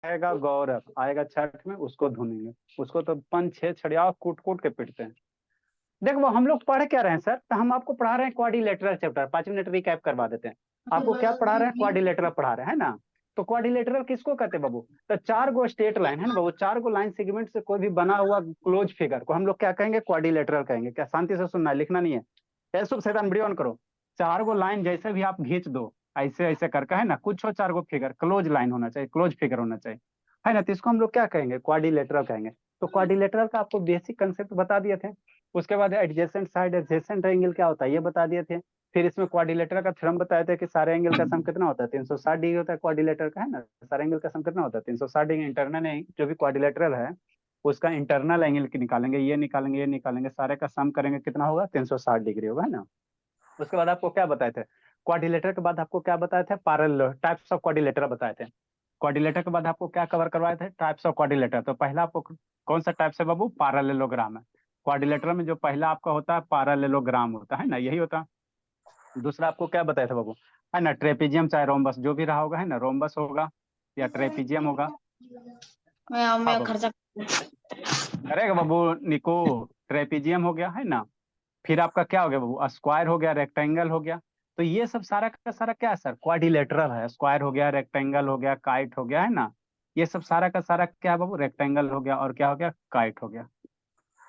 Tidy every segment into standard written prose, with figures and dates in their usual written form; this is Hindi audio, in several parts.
आएगा गौरव आएगा छठ में, उसको धुनेंगे। उसको तो 5-6 छड़िया कूट कूट के पीटते हैं। देखो वो हम लोग पढ़ क्या रहे हैं सर, तो हम आपको पढ़ा रहे हैं क्वाड्रिलेटरल चैप्टर। 5 मिनट रिकैप करवा देते हैं। आपको क्या पढ़ा रहे हैं? क्वाड्रिलेटरल पढ़ा रहे हैं ना। तो क्वाड्रिलेटरल किसको कहते हैं बाबू? तो 4 गो स्ट्रेट लाइन है ना बाबू, 4 गो लाइन सेगमेंट से कोई भी बना हुआ क्लोज फिगर को हम लोग क्या कहेंगे? क्वाड्रिलेटरल कहेंगे। क्या शांति से सुनना है, लिखना नहीं है? ऐसो शैतान वीडियो ऑन करो। 4 गो लाइन जैसे भी आप खींच दो, ऐसे ऐसे करके है ना, कुछ हो 4 गो फिगर, क्लोज लाइन होना चाहिए, क्लोज फिगर होना चाहिए, है ना। तो इसको हम लोग क्या कहेंगे? क्वाड्रिलेटरल कहेंगे। तो क्वाड्रिलेटरल का आपको बेसिक कंसेप्ट बता दिए थे। उसके बाद एडजेसेंट साइड एडजेसेंट एंगल क्या होता है ये बता दिए थे। फिर इसमें क्वाड्रिलेटरल का थ्योरम बताए थे कि सारे एंगल का सम कितना होता है? 360 डिग्री होता है क्वाड्रिलेटरल का, है ना। सारे एंगल का सम कितना होता है? 360 डिग्री। इंटरनल जो भी क्वाड्रिलेटरल है उसका इंटरनल एंगल की निकालेंगे, ये निकालेंगे, ये निकालेंगे, सारे का सम करेंगे, कितना होगा? 360 डिग्री होगा, है ना। उसके बाद आपको क्या बताए थे? क्वाड्रिलेटर के बाद आपको क्या बताए थे? पैरेलल टाइप्स ऑफ क्वाड्रिलेटर बताए थे। क्वाड्रिलेटर के बाद आपको क्या कवर करवाए थे? Types of quadrilateral. तो पहला आपको कौन सा टाइप से बाबू? पैरेललोग्राम है। क्वाड्रिलेटर में जो पहला आपका होता है पैरेललोग्राम होता है ना, यही होता है। दूसरा आपको क्या बताया था बाबू? है ना, ट्रेपीजियम चाहे रोम्बस जो भी रहा होगा, है ना, रोम्बस होगा या ट्रेपीजियम होगा। हाँ मैं बाबू, खर्चा। करेगा बाबू निको। ट्रेपीजियम हो गया, है ना। फिर आपका क्या हो गया बाबू? स्क्वायर हो गया, रेक्टेंगल हो गया। तो ये सब सारा का सारा क्या है सर? क्वाड्रिलेटरल है। स्क्वायर हो गया, रेक्टेंगल हो गया, काइट हो गया, है ना। ये सब सारा का सारा क्या है बाबू? रेक्टेंगल हो गया और क्या हो गया? काइट हो गया।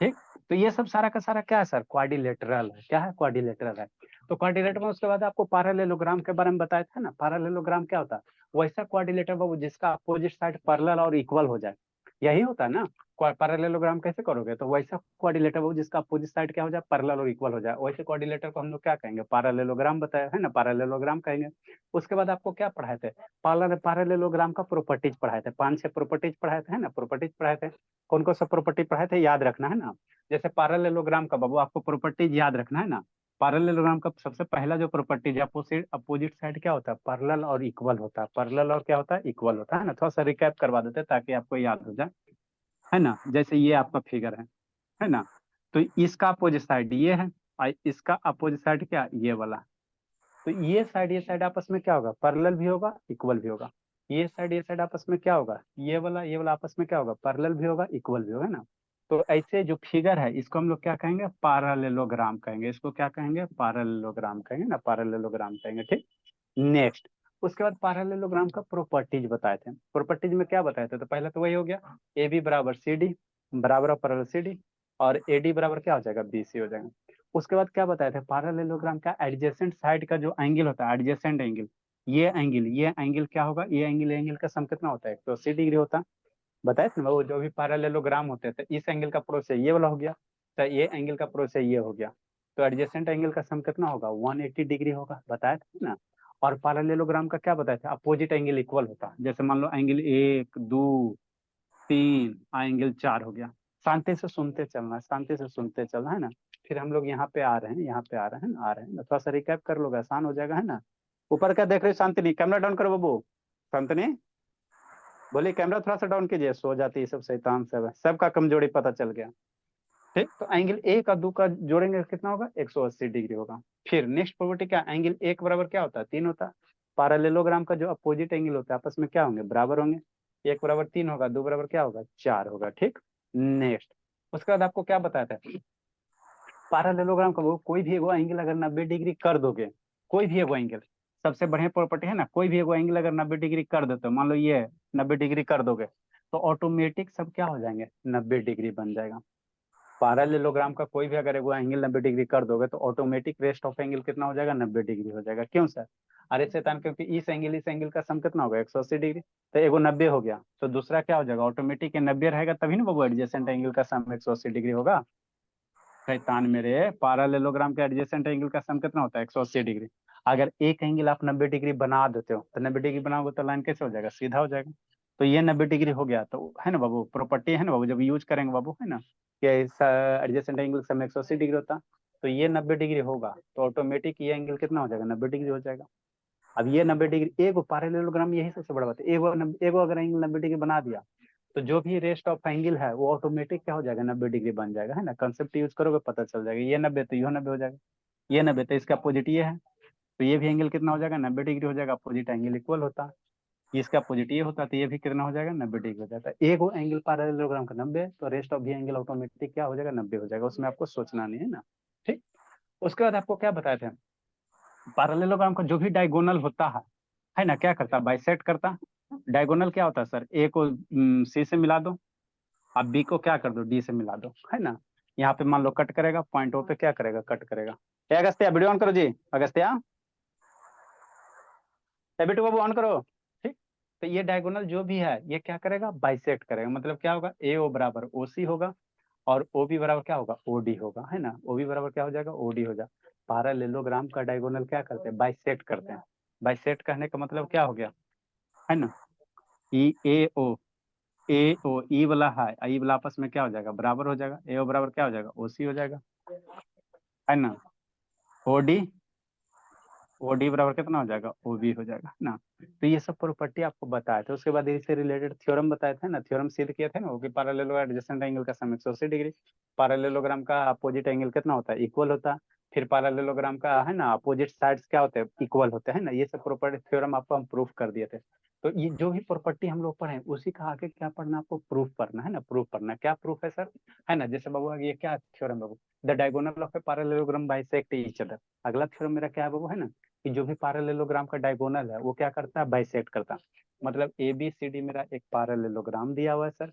ठीक। तो ये सब सारा का सारा क्या है सर? क्वाड्रिलेटरल है। क्या है? क्वाड्रिलेटरल है। तो क्वाड्रिलेटरल में उसके बाद आपको पैरेललोग्राम के बारे में बताया था ना। पैरेललोग्राम क्या होता है? वैसा क्वाड्रिलेटर बाबू जिसका अपोजिट साइड पैरेलल और इक्वल हो जाए, यही होता है ना। पैरेललोग्राम कैसे करोगे? तो वैसा क्वाड्रिलेटर बाबू जिसका अपोजिट साइड क्या हो जाए? पैरेलल और इक्वल हो जाए, वैसे क्वाड्रिलेटर को हम लोग क्या कहेंगे? पैरेललोग्राम बताया है ना, पैरेललोग्राम कहेंगे। उसके बाद आपको क्या पढ़ाए थे? पैरेललोग्राम का प्रॉपर्टीज पढ़ाए थे। 5-6 प्रॉपर्टीज पढ़ाए थे, है ना, प्रॉपर्टीज पढ़ाए थे। कौन कौन सा प्रॉपर्टी पढ़ाए थे याद रखना, है ना। जैसे पैरेललोग्राम का बाबू आपको प्रॉपर्टीज याद रखना है ना। पैरेललोग्राम का सबसे पहला जो प्रॉपर्टीज अपोजिट अपोजिट साइड क्या होता है? पैरेलल और इक्वल होता है। पैरेलल और क्या होता है? इक्वल होता है ना। थोड़ा सा रिकैप करवा देते हैं ताकि आपको याद हो जाए, है ना। जैसे ये आपका फिगर है ना। तो इसका अपोजिट साइड ये है और इसका अपोजिट साइड क्या? तो ये साइड आपस में क्या होगा? पैरेलल भी होगा, इक्वल भी होगा। ये साइड आपस में क्या होगा? ये वाला आपस में क्या होगा? पैरेलल भी होगा, इक्वल भी होगा, है ना। तो ऐसे जो फिगर है इसको हम लोग क्या कहेंगे? पैरेललोग्राम कहेंगे। इसको क्या कहेंगे? पैरेललोग्राम कहेंगे ना, पैरेललोग्राम कहेंगे। ठीक। नेक्स्ट, उसके बाद पैरेललोग्राम का प्रॉपर्टीज बताए थे। प्रॉपर्टीज में क्या बताए थे? तो पहला तो वही हो गया, ए बी बराबर सी डी, बराबर पैरेलल सी डी, और ए डी बराबर क्या हो जाएगा? बी सी हो जाएगा। उसके बाद क्या बताए थे? पैरेललोग्राम का एडजेसेंट साइड का जो एंगल होता है, एडजेसेंट एंगल, ये एंगल क्या होगा? ये एंगल का सम कितना होता है? 180 डिग्री होता है। बताए थे ना वो जो भी पैरेललोग्राम होते थे, इस एंगल का प्रोसेस ये वाला हो गया, तो ये एंगल का प्रोसेस ये हो गया। तो एडजेसेंट एंगल का सम कितना होगा? 180 डिग्री होगा, बताया था ना। और पैरेललोग्राम का क्या बताया था? अपोजिट एंगल इक्वल होता है। जैसे मान लो एंगल 1 2 3 एंगल 4 हो गया। शांति से सुनते चलना है, शांति से सुनते चलना, है ना। फिर हम लोग यहाँ पे आ रहे हैं, यहाँ पे आ रहे हैं ना, आ रहे हैं ना, थोड़ा सा रिकैप कर लोगे आसान हो जाएगा, है ना। ऊपर क्या देख रहे हो शांतनी? कैमरा डाउन करो बाबू। शांतनी बोलिए कैमरा थोड़ा सा डाउन कीजिए। सो जाती है सब शैतान सब है, सबका कमजोरी पता चल गया। ठीक। तो एंगल ए का दो का जोड़ेंगे कितना होगा? 180 डिग्री होगा। फिर नेक्स्ट प्रॉपर्टी क्या? एंगल एक बराबर क्या होता है? 3 होता है। पैरेललोग्राम का जो अपोजिट एंगल होता है आपस में क्या होंगे? बराबर होंगे। एक बराबर 3 होगा, दो बराबर क्या होगा? 4 होगा। ठीक। नेक्स्ट, उसके बाद आपको क्या बताया था? पैरेललोग्राम का वो कोई भी एगो एंगल अगर 90 डिग्री कर दोगे, कोई भी एगो एंगल, सबसे बढ़िया प्रॉपर्टी है ना, कोई भी एगो एंगल अगर 90 डिग्री कर देते हो, मान लो ये 90 डिग्री कर दोगे, तो ऑटोमेटिक सब क्या हो जाएंगे? 90 डिग्री बन जाएगा। पैरेललोग्राम का कोई भी अगर एगो एंगल 90 डिग्री कर दोगे तो ऑटोमेटिक रेस्ट ऑफ एंगल कितना हो जाएगा? 90 डिग्री हो जाएगा। क्यों सर? अरे शैतान, क्योंकि इस एंगल का सम कितना होगा? 180 डिग्री। तो एगो 90 हो गया तो दूसरा क्या हो जाएगा? ऑटोमेटिक 90 रहेगा, तभी ना वो एडजेसेंट एंगल का सम 180 डिग्री होगा। शैतान मेरे, पैरेललोग्राम के एडजेसेंट एंगल का सम कितना होता है? 180 डिग्री। अगर एक एंगल आप 90 डिग्री बना देते हो तो 90 डिग्री बनाओगे तो लाइन कैसे हो जाएगा? सीधा हो जाएगा। तो ये 90 डिग्री हो गया, तो है ना बाबू, प्रॉपर्टी है ना बाबू, जब यूज करेंगे बाबू, है ना, कि एडजेसेंट एंगल सम 180 डिग्री होता, तो ये 90 डिग्री होगा तो ऑटोमेटिक ये एंगल कितना हो जाएगा? 90 डिग्री हो जाएगा। अब ये 90 डिग्री, एगो पैरेललोग्राम यही सबसे बड़ा बात है। एगो अगर एंगल 90 डिग्री बना दिया तो जो भी रेस्ट ऑफ एंगल है वो ऑटोमेटिक क्या हो जाएगा? 90 डिग्री बन जाएगा, है ना। कंसेप्ट यूज करोगे पता चल जाएगा। ये 90 तो ये 90 हो जाएगा, ये 90 तो इसका अपोजिट ये है, तो ये भी एंगल कितना हो जाएगा? 90 डिग्री हो जाएगा। अपोजिट एंगल इक्वल होता है। इसका पॉजिटिव ये होता तो ये भी कितना हो जाएगा, 90 डिग्री हो जाता है। एक वो एंगल पैरेललोग्राम का 90, तो रेस्ट ऑफ भी एंगल ऑटोमेटिक क्या हो जाएगा, 90 हो जाएगा, उसमें आपको सोचना नहीं है ना। ठीक। उसके बाद आपको क्या बताए थे, पैरेललोग्राम का जो भी डायगोनल होता है ना, क्या करता है, बाइसेक्ट करता। डायगोनल क्या होता है सर, ए को सी से मिला दो, आप बी को क्या कर दो, डी से मिला दो, है ना। यहाँ पे मान लो कट करेगा, पॉइंट ओ पे क्या करेगा, कट करेगा। ए अगस्त्या वीडियो ऑन करो जी, अगस्त्या ए बिट्टू बाबू ऑन करो। ठीक। तो ये डायगोनल जो भी है ये क्या करेगा, बाइसेक्ट करेगा, मतलब क्या होगा, ए ओ बराबर ओ सी होगा, और ओ बी बराबर क्या होगा, ओ डी होगा, है ना। ओ बी बराबर क्या हो जाएगा, ओ डी हो जाएगा। पैरेललोग्राम का डायगोनल क्या करते हैं, बाइसेक्ट करते हैं। बाइसेक्ट कहने का मतलब क्या हो गया, है ना। ई ए ओ, ए ओ ई वाला है, ई वाला आपस में क्या हो जाएगा, बराबर हो जाएगा, ए ओ बराबर क्या हो जाएगा, ओ सी हो जाएगा, है ना। ओ डी, ओ डी बराबर कितना हो जाएगा, ओ बी हो जाएगा, है ना। तो ये सब प्रॉपर्टी आपको बताए थे। उसके बाद इससे रिलेटेड थ्योरम बताए थे ना, थ्योरम सिद्ध किए थे ना, वो कि पैरेललोग्राम एडजेसेंट एंगल का सम 180 डिग्री, पैरेललोग्राम का अपोजिट एंगल कितना होता है, इक्वल होता है। फिर पैरेललोग्राम का है ना अपोजिट साइड्स क्या होते हैं, इक्वल होते हैं ना। ये सब प्रॉपर्टी थ्योरम आपको हम प्रूफ कर दिए थे। तो ये जो भी प्रॉपर्टी हम लोग पढ़े उसी का आगे क्या पढ़ना, आपको प्रूफ करना है ना। प्रूफ करना क्या प्रूफ है सर, है ना। जैसे बाबू ये क्या theorem Babu, the diagonal of a parallelogram bisect each other. अगला थ्योरम मेरा क्या है बाबू, है ना, कि जो भी पैरेललोग्राम का डायगोनल है वो क्या करता है, बाइसेक्ट करता है। मतलब ए बी सी डी मेरा एक पैरेललोग्राम दिया हुआ है सर,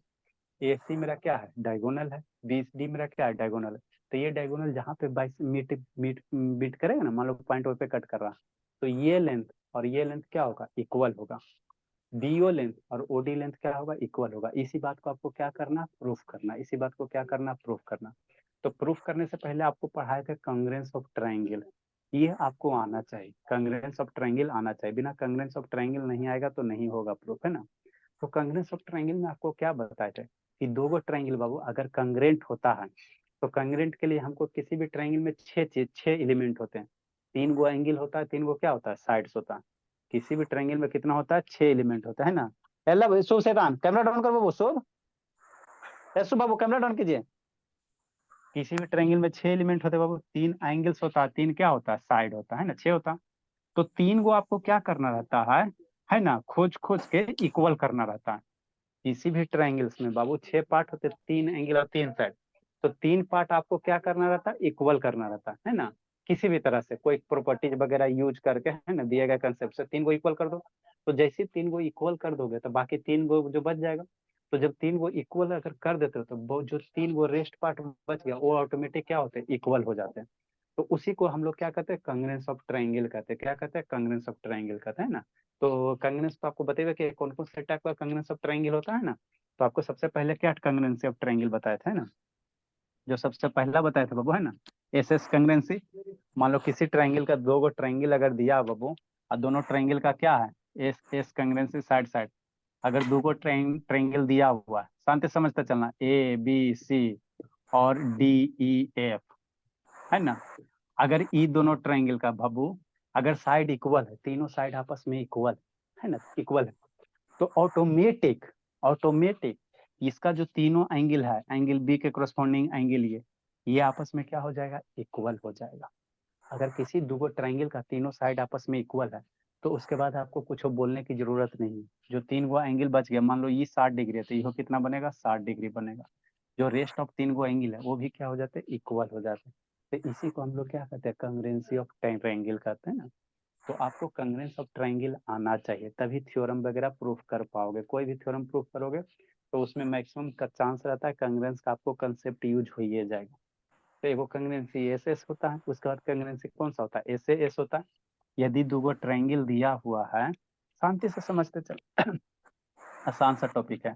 ए सी मेरा क्या है, डायगोनल है, बी डी मेरा क्या है, डायगोनल है। तो ये डायगोनल जहाँ पे बाइस मीट मीट बीट करेगा ना, मान लो पॉइंट पे कट कर रहा, तो ये लेंथ और ये लेंथ क्या होगा, इक्वल होगा। बीओ लेंथ और ओडी लेंथ क्या होगा, इक्वल होगा। इसी बात को आपको क्या करना, प्रूफ करना। इसी बात को क्या करना, प्रूफ करना। तो प्रूफ करने से पहले आपको पढ़ाए थे कंग्रेंस ऑफ ट्राइंगल, ये आपको आना चाहिए, कंग्रेंस ऑफ ट्राइंगल आना चाहिए। बिना कंग्रेंस ऑफ ट्राइंगल नहीं आएगा तो नहीं होगा प्रूफ, है ना। तो कंग्रेंस ऑफ ट्राइंगल में आपको क्या बताए थे कि दो गो ट्राइंगल बाबू अगर कंग्रेंट होता है, तो कंग्रेंट के लिए हमको किसी भी ट्राइंगल में छह एलिमेंट होते हैं। तीन गो एंगल होता है, तीन गो क्या होता है, साइड्स होता है। किसी भी ट्राइंगल में कितना होता है, छह एलिमेंट होता है ना। अल्लाह शुभ शैतान कैमरा डाउन कर बाबू, शुभ यशु बाबू कैमरा डाउन कीजिए। किसी भी ट्राइंगल में छह एलिमेंट होते हैं बाबू, तीन एंगल्स होता है, तीन क्या होता है, साइड होता है ना, छह होता है। तो तीन को आपको क्या करना रहता है ना, खोज खोज के इक्वल करना रहता है। किसी भी ट्राइंगल्स में बाबू छह पार्ट होते हैं, तीन एंगल और तीन साइड। तो तीन पार्ट आपको क्या करना रहता है, इक्वल करना रहता है ना। किसी भी तरह से कोई प्रॉपर्टीज वगैरह यूज करके, है ना, दिए गए कंसेप्ट से तीन को इक्वल कर दो। तो जैसे तीन को इक्वल कर दोगे तो बाकी तीन को जो बच जाएगा। तो जब तीन को इक्वल अगर कर देते हो तो वो जो तीन वो रेस्ट पार्ट बच गया वो ऑटोमेटिक क्या होते हैं, इक्वल हो जाते हैं। तो उसी को हम लोग क्या कहते हैं, कंग्रेंस ऑफ ट्राइंगल कहते हैं। क्या कहते हैं, कंग्रेंस ऑफ ट्राइंगल कहते हैं ना। तो कंग्रेंस तो आपको बताइए कि कौन कौन से टाइप का कंग्रेंस ऑफ ट्राइंगल होता है ना। तो आपको सबसे पहले क्या कंग्रेंसी ऑफ ट्राइंगल बताया था ना, जो सबसे पहला बताया था बाबू, है ना, एस एस कंग्रेंसी। मान लो किसी ट्राइंगल का दो गो ट्राइंगल अगर दिया हो बाबू, और दोनों ट्राइंगल का क्या है, एस एस कंग्रेंसी साइड साइड। अगर दो गो ट्राइंगल दिया हुआ है, शांति समझते चलना, ए बी सी और डी ई एफ, है ना। अगर ई दोनों ट्राइंगल का बाबू अगर साइड इक्वल है, तीनों साइड आपस में इक्वल है ना, इक्वल है, तो ऑटोमेटिक ऑटोमेटिक इसका जो तीनों एंगल है, एंगल बी के कोरस्पॉन्डिंग एंगल ये आपस में क्या हो जाएगा, इक्वल हो जाएगा। अगर किसी दो ट्राइंगल का तीनों साइड आपस में इक्वल है, तो उसके बाद आपको कुछ बोलने की जरूरत नहीं। जो तीन गो एंगल बच गया, मान लो ये 60 डिग्री है तो ये कितना बनेगा, 60 डिग्री बनेगा। जो रेस्ट ऑफ तीन गो एंगल है वो भी क्या हो जाते हैं, इक्वल हो जाते हैं। तो इसी को हम लोग क्या कहते हैं, कंग्रेंसी ऑफ ट्राइंगल कहते हैं ना। तो आपको कंग्रेंस ऑफ ट्राइंगल आना चाहिए, तभी थ्योरम वगैरह प्रूफ कर पाओगे। कोई भी थ्योरम प्रूफ करोगे तो उसमें मैक्सिमम का चांस रहता है कंग्रेंस का आपको कंसेप्ट यूज हो ही जाएगा। तो एगो कंग्रेंसी एस एस होता है, उसके बाद कंग्रेंसी कौन सा होता है, एस एस होता है। यदि दो गो ट्राइंगल दिया हुआ है, शांति से समझते चल आसान सा टॉपिक है।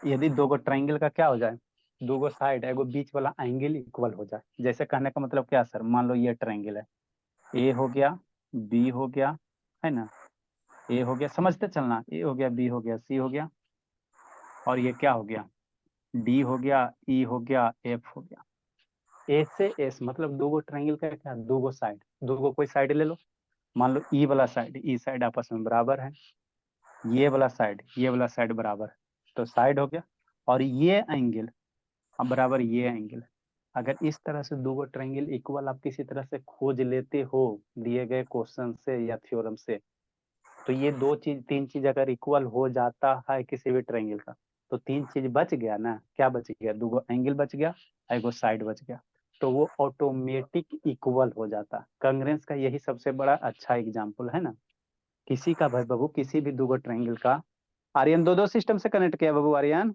यदि दो गो ट्राइंगल का क्या हो जाए, दो गो साइड एगो बीच वाला एंगल इक्वल हो जाए। जैसे कहने का मतलब क्या सर, मान लो ये ट्राइंगल है, ए हो गया, बी हो गया, है ना, ए हो गया, समझते चलना, ए हो गया, बी हो गया, सी हो गया, और ये क्या हो गया, डी हो गया, ई हो गया, एफ हो गया। ए से एस मतलब दो गो ट्राइंगल का क्या, दो गो साइड, दो गो कोई साइड ले लो। मान लो ई वाला साइड, ई साइड आपस में बराबर है, ये वाला साइड, ये वाला साइड बराबर है, तो साइड हो गया। और ये एंगल अब बराबर ये एंगल। अगर इस तरह से दो गो ट्राइंगल इक्वल आप किसी तरह से खोज लेते हो दिए गए क्वेश्चन से या थ्योरम से, तो ये दो चीज तीन चीज अगर इक्वल हो जाता है किसी भी ट्रायंगल का, तो तीन चीज बच गया ना, क्या बच गया, दो एंगल बच गया, एगो साइड बच गया, तो वो ऑटोमेटिक इक्वल हो जाता। कंग्रेंस का यही सबसे बड़ा अच्छा एग्जाम्पल है ना। किसी का भाई बाबू किसी भी दो ट्रायंगल का, आर्यन दो दो सिस्टम से कनेक्ट किया बाबू, Aryan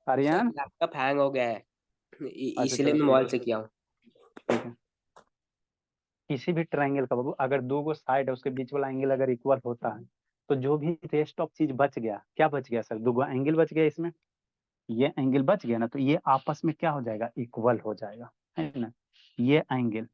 sir Aryan. Laptop hang हो गया है, अच्छा इसीलिए चलो मैं ठीक मोबाइल है, से किया हूँ। ठीक है। किसी भी ट्रायंगल का बाबू अगर दो साइड है, उसके बीच वाला एंगल अगर इक्वल होता है, तो जो भी रेस्ट ऑफ चीज बच गया, क्या बच गया सर, दो एंगल बच गया इसमें, ये एंगल बच गया ना, तो ये आपस में क्या हो जाएगा, इक्वल हो जाएगा, है ना। ये एंगल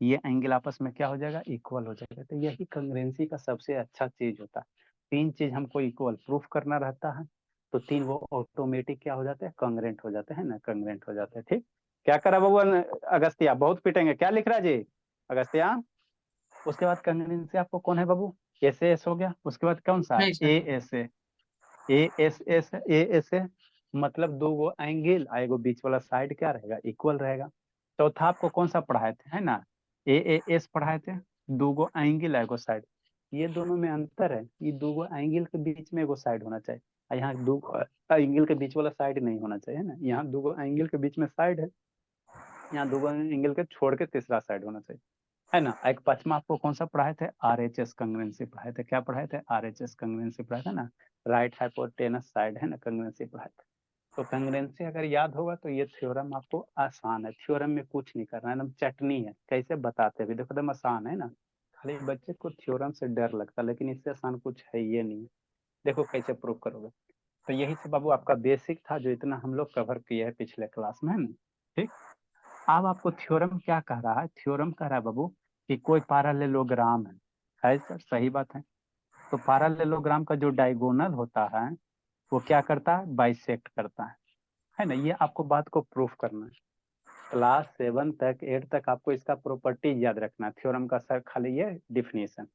ये एंगल आपस में क्या हो जाएगा, इक्वल हो जाएगा। तो यही कंग्रेंसी का सबसे अच्छा चीज होता है। तीन चीज हमको इक्वल प्रूफ करना रहता है, तो तीन वो ऑटोमेटिक क्या हो जाते हैं, कंग्रेंट हो जाते हैं ना, कंग्रेंट हो जाते हैं। ठीक, क्या करा बाबू अगस्तिया, बहुत पिटेंगे, क्या लिख रहा है जी अगस्तिया। उसके बाद कंग्रेंसी आपको कौन है बाबू, एस एस हो गया, उसके बाद कौन सा है, नहीं sir. A S A, A S A मतलब दो वो एंगल आएगा, बीच वाला साइड क्या रहेगा, इक्वल रहेगा। चौथा आपको कौन सा पढ़ाए थे, है ना, ए एस पढ़ाए थे, दो गो एंगल आएगा साइड। ये दोनों में अंतर है, ये दो गो एंगल के बीच में एगो साइड होना चाहिए, और यहाँ दो एंगल के बीच वाला साइड नहीं होना चाहिए, है ना। यहाँ दो गो एंगल के बीच में साइड है, यहाँ दो गो एंगल के छोड़ के तीसरा साइड होना चाहिए, है ना। एक पचमा आपको कौन सा पढ़ाए थे, आर एच एस कंग्रेंसी पढ़ाए थे, क्या पढ़ाए थे, आर एच एस कंग्रेंसी पढ़ाए थे ना, राइट हाइपोटेनस साइड, है ना, कंग्रेंसी पढ़ाए थे। तो कंग्रेंसी अगर याद होगा तो ये थ्योरम आपको आसान है, थ्योरम में कुछ नहीं करना है, एकदम चटनी है, कैसे बताते भी देखो, एकदम आसान है ना। खाली बच्चे को थ्योरम से डर लगता है, लेकिन इससे आसान कुछ है ये नहीं। देखो कैसे प्रूव करोगे। तो यही सब बाबू आपका बेसिक था, जो इतना हम लोग कवर किए हैं पिछले क्लास में, है ना। ठीक, अब आपको थ्योरम क्या कह रहा है, थ्योरम कह रहा है बाबू कि कोई पैरेललोग्राम है सर, सही बात है। तो पैरेललोग्राम का जो डायगोनल होता है, वो क्या करता है, बाइसेक्ट करता है ना। ये आपको बात को प्रूफ करना है। क्लास 7 तक 8 तक आपको इसका प्रॉपर्टीज याद रखना है, थ्योरम का सर खाली ये डिफिनेशन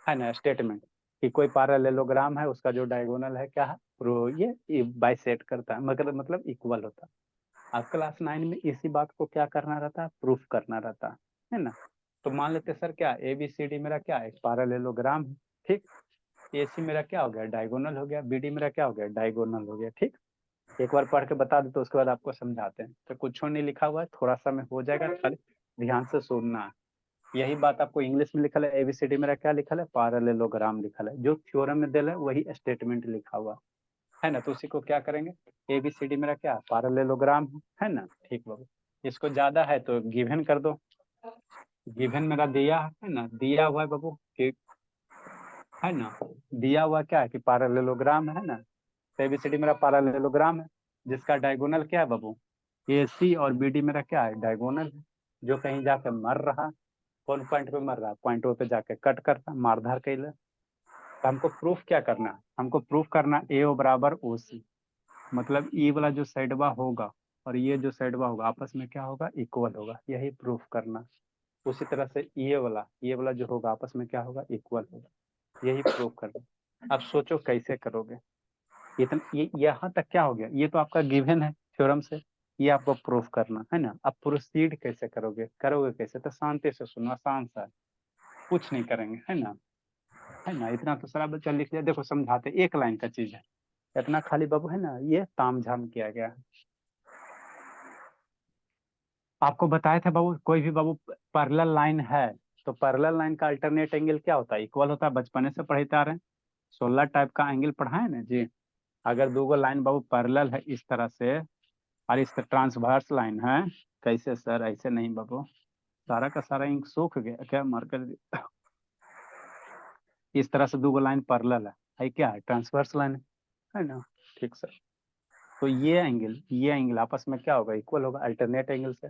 है ना, स्टेटमेंट कि कोई पैरेललोग्राम है, उसका जो डायगोनल है क्या है, ये बाइसेक्ट करता है, मतलब इक्वल होता है। अब क्लास 9 में इसी बात को क्या करना रहता है, प्रूफ करना रहता है ना। तो मान लेते सर क्या, ए बी सी डी मेरा क्या है, एक पैरेललोग्राम है। ठीक, ए सी मेरा क्या हो गया, डायगोनल हो गया, बी डी मेरा क्या हो गया, डायगोनल हो गया। ठीक, एक बार पढ़ के बता दे तो उसके बाद आपको समझाते हैं, तो कुछ नहीं लिखा हुआ है, थोड़ा सा में हो जाएगा, खाली ध्यान से सुनना है। यही बात आपको इंग्लिश में लिखा है, एबीसीडी मेरा क्या लिखा है, पैरेललोग्राम लिखा है, जो थ्योरम में दिया है वही स्टेटमेंट लिखा हुआ है ना। तो उसी को क्या करेंगे, एबीसीडी मेरा क्या पैरेललोग्राम है ना। ठीक बाबू, इसको ज्यादा है तो गिवन कर दो, गिवन मेरा दिया है ना, दिया हुआ है बाबू कि, है ना, दिया हुआ क्या है कि पैरेललोग्राम है ना। तो एबीसीडी मेरा पैरेललोग्राम है, जिसका डायगोनल क्या है बाबू, ए सी, और बी डी मेरा क्या है, डायगोनल है, जो कहीं जाके मर रहा, कौन पॉइंट पे मर रहा, पॉइंट पे जाके कट करता, मारधार कैले। तो हमको प्रूफ क्या करना है, हमको प्रूफ करना ए ओ बराबर ओ सी, मतलब ई वाला जो साइडवा होगा और ये जो साइडवा होगा आपस में क्या होगा, इक्वल होगा, यही प्रूफ करना। उसी तरह से ये वाला जो होगा आपस में क्या होगा, इक्वल होगा, यही प्रूफ करना। अब सोचो कैसे करोगे, इतना ये यहाँ तक क्या हो गया, ये तो आपका गिवन है थ्योरम से, ये आपको प्रूफ करना है ना। अब प्रोसीड कैसे करोगे, करोगे कैसे, तो शांति से सुनो, आसान सा है, कुछ नहीं करेंगे, है ना। इतना तो सारा बच्चा लिख लिया, देखो समझाते, एक लाइन का चीज है, इतना खाली बाबू है ना, ये तामझाम किया गया है। आपको बताया था बाबू, कोई भी बाबू पैरेलल लाइन है, तो पैरेलल लाइन का अल्टरनेट एंगल क्या होता है, इक्वल होता है, बचपने से पढ़ते आ रहे हैं, 16 टाइप का एंगल पढ़ा है ना जी। अगर दो लाइन बाबू पैरेलल है इस तरह से, और इस ट्रांसवर्स लाइन है, कैसे सर, ऐसे नहीं बाबू, सारा का सारा इंक सूख गया क्या, मार्कर इस तरह से दो लाइन पैरेलल है क्या है, ट्रांसवर्स लाइन है ना। ठीक सर, तो ये एंगल आपस में क्या होगा, इक्वल होगा अल्टरनेट एंगल से।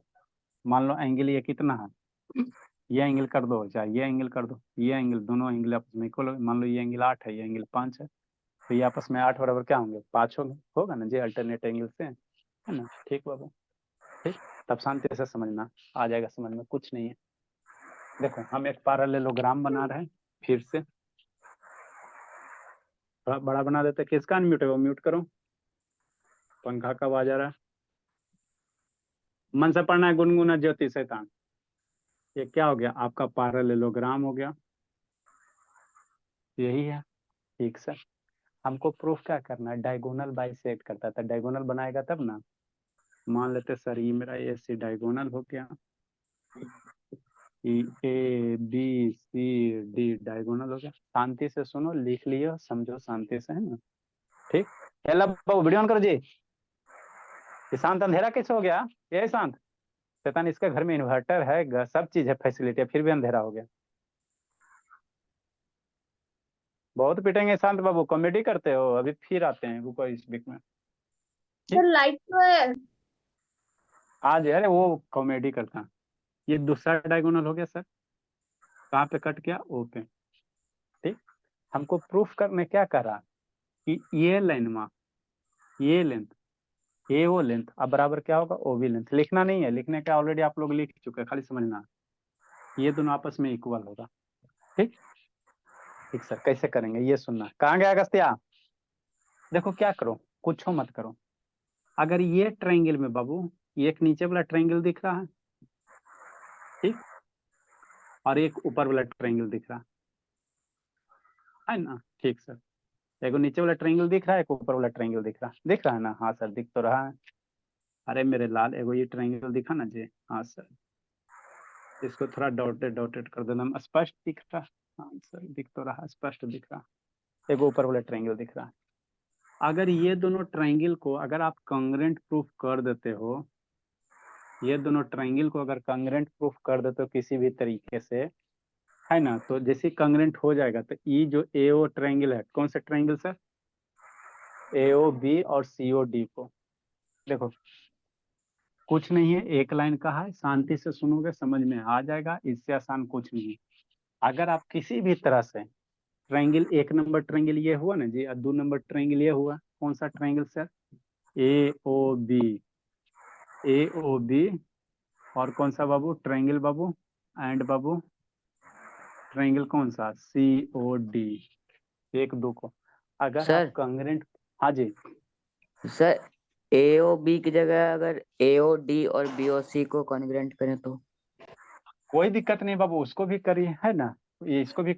मान लो एंगल ये कितना है, ये एंगल कर दो, चाहे ये एंगल कर दो, ये एंगल, दोनों एंगल आपस में इक्वल होगा। मान लो ये एंगल 8 है, ये एंगल 5 है, तो ये आपस में 8 बराबर क्या होंगे, 5 होंगे, होगा ना जी, अल्टरनेट एंगल से, है ना। ठीक बाबू, ठीक, तब शांति से समझना, आ जाएगा समझ में, कुछ नहीं है। देखो हम एक पैरेललोग्राम बना रहे हैं, फिर से थोड़ा बड़ा बना देते, किसका अनम्यूट है वो म्यूट करो, पंखा का आवाज आ रहा है, मन से पढ़ना है, गुनगुना ज्योति शैतान। ये क्या हो गया आपका पैरेललोग्राम हो गया, यही है। ठीक सर। हमको प्रूफ क्या करना है, डायगोनल बाइसेक्ट करता था, डायगोनल बनाएगा तब ना। मान लेते सर ये मेरा ए सी डायगोनल हो गया, A B C D diagonal हो गया। शांति से सुनो, लिख लियो, समझो शांति से, है ना। ठीक। हेलो बाबू, वीडियो ऑन करो जी। ये शांत अंधेरा कैसे हो गया? ये शांत शैतान, इसके घर में इन्वर्टर है, सब चीज है, फैसिलिटी है, फिर भी अंधेरा हो गया। बहुत पिटेंगे शांत बाबू, कॉमेडी करते हो, अभी फिर आते हैं, रुको इस बीच में। ठीक। सर लाइट तो है। आज अरे वो कॉमेडी करता। ये दूसरा डायगोनल हो गया सर। कहाँ पे कट गया? ओके। ठीक। हमको प्रूफ करने क्या करा कि ये लाइन में ये लेंथ, ये वो लेंथ अब बराबर क्या होगा, ओ बी लेंथ। लिखना नहीं है, लिखने का ऑलरेडी आप लोग लिख चुके हैं, खाली समझना। ये दोनों आपस में इक्वल होगा। ठीक। ठीक सर, कैसे करेंगे ये सुनना। कहाँ गया अगस्त्या? देखो क्या करो, कुछ मत करो। अगर ये ट्रायंगल में बाबू, ये एक नीचे वाला ट्रायंगल दिख रहा है, ठीक, और एक ऊपर वाला ट्रायंगल दिख रहा है ना। ठीक सर। एक नीचे वाला ट्रायंगल दिख रहा है, एक ऊपर वाला ट्रायंगल दिख रहा है ना। हाँ सर, दिख तो रहा है। अरे मेरे लाल, एगो ये ट्रायंगल दिखा ना जी। हाँ सर, इसको थोड़ा डॉटेड डॉटेड कर देना, स्पष्ट दिख रहा। हाँ सर, दिख तो रहा, स्पष्ट दिख रहा। एगो ऊपर वाला ट्रायंगल दिख रहा है। अगर ये दोनों ट्रायंगल को अगर आप कांग्रेंट प्रूफ कर देते हो, ये दोनों ट्रायंगल को अगर कांग्रेंट प्रूफ कर देते हो किसी भी तरीके से, है ना, तो जैसे कांग्रेंट हो जाएगा तो ये जो एओ ट्रायंगल है, कौन सा ट्रायंगल सर? एओ बी और सीओ डी को देखो, कुछ नहीं है, एक लाइन का है, शांति से सुनोगे समझ में आ जाएगा, इससे आसान कुछ नहीं है। अगर आप किसी भी तरह से ट्रायंगल, एक नंबर ट्रायंगल ये हुआ ना जी, और 2 नंबर ट्रायंगल ये हुआ, कौन सा triangle sir? A O B, A O B, और कौन सा बाबू ट्रायंगल बाबू? एंड बाबू ट्रायंगल कौन सा? C O D. एक दो को अगर आप सर कांग्रेंट, हाँ जी, सर एओ बी की जगह अगर एओ डी और बीओ सी को कॉन्ग्रेंट करें तो? कोई दिक्कत नहीं बाबू, उसको भी करिए, है ना। ये इसको भी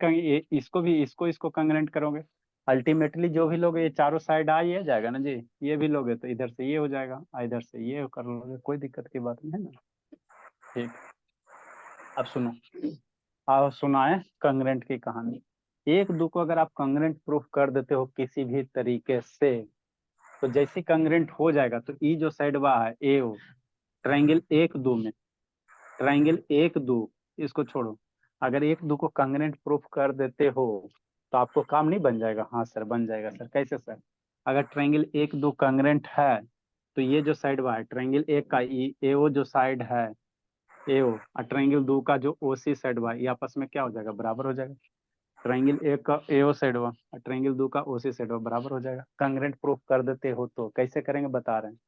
इसको भी इसको कांग्रेंट करोगे, अल्टीमेटली जो भी लोग ये चारों साइड आ ये जाएगा ना जी। ये भी लोगे तो इधर से ये हो जाएगा, इधर से ये कर लोगे, कोई दिक्कत की बात नहीं है ना। ठीक। अब सुनो, आओ सुनाए कांग्रेंट की कहानी। एक दो को अगर आप कांग्रेंट प्रूफ कर देते हो किसी भी तरीके से, तो जैसे कांग्रेंट हो जाएगा तो ये जो साइड बा है ए ओ, ट्रायंगल एक दो में, ट्रायंगल एक दो, इसको छोड़ो, अगर एक दो को कांग्रेंट प्रूफ कर देते हो तो आपको काम नहीं बन जाएगा? हाँ सर बन जाएगा सर। कैसे सर? अगर ट्रायंगल एक दो कांग्रेंट है तो ये जो साइड बा है ट्रायंगल एक का ए ओ जो साइड है ए ओ, और ट्रायंगल दो का जो ओ सी साइड बा, ये आपस में क्या हो जाएगा, बराबर हो जाएगा। ट्रायंगल एक का ए ओ साइड बा और ट्रायंगल दो का ओ सी साइड बा, बराबर हो जाएगा। कांग्रेंट प्रूफ कर देते हो तो कैसे करेंगे बता रहे हैं।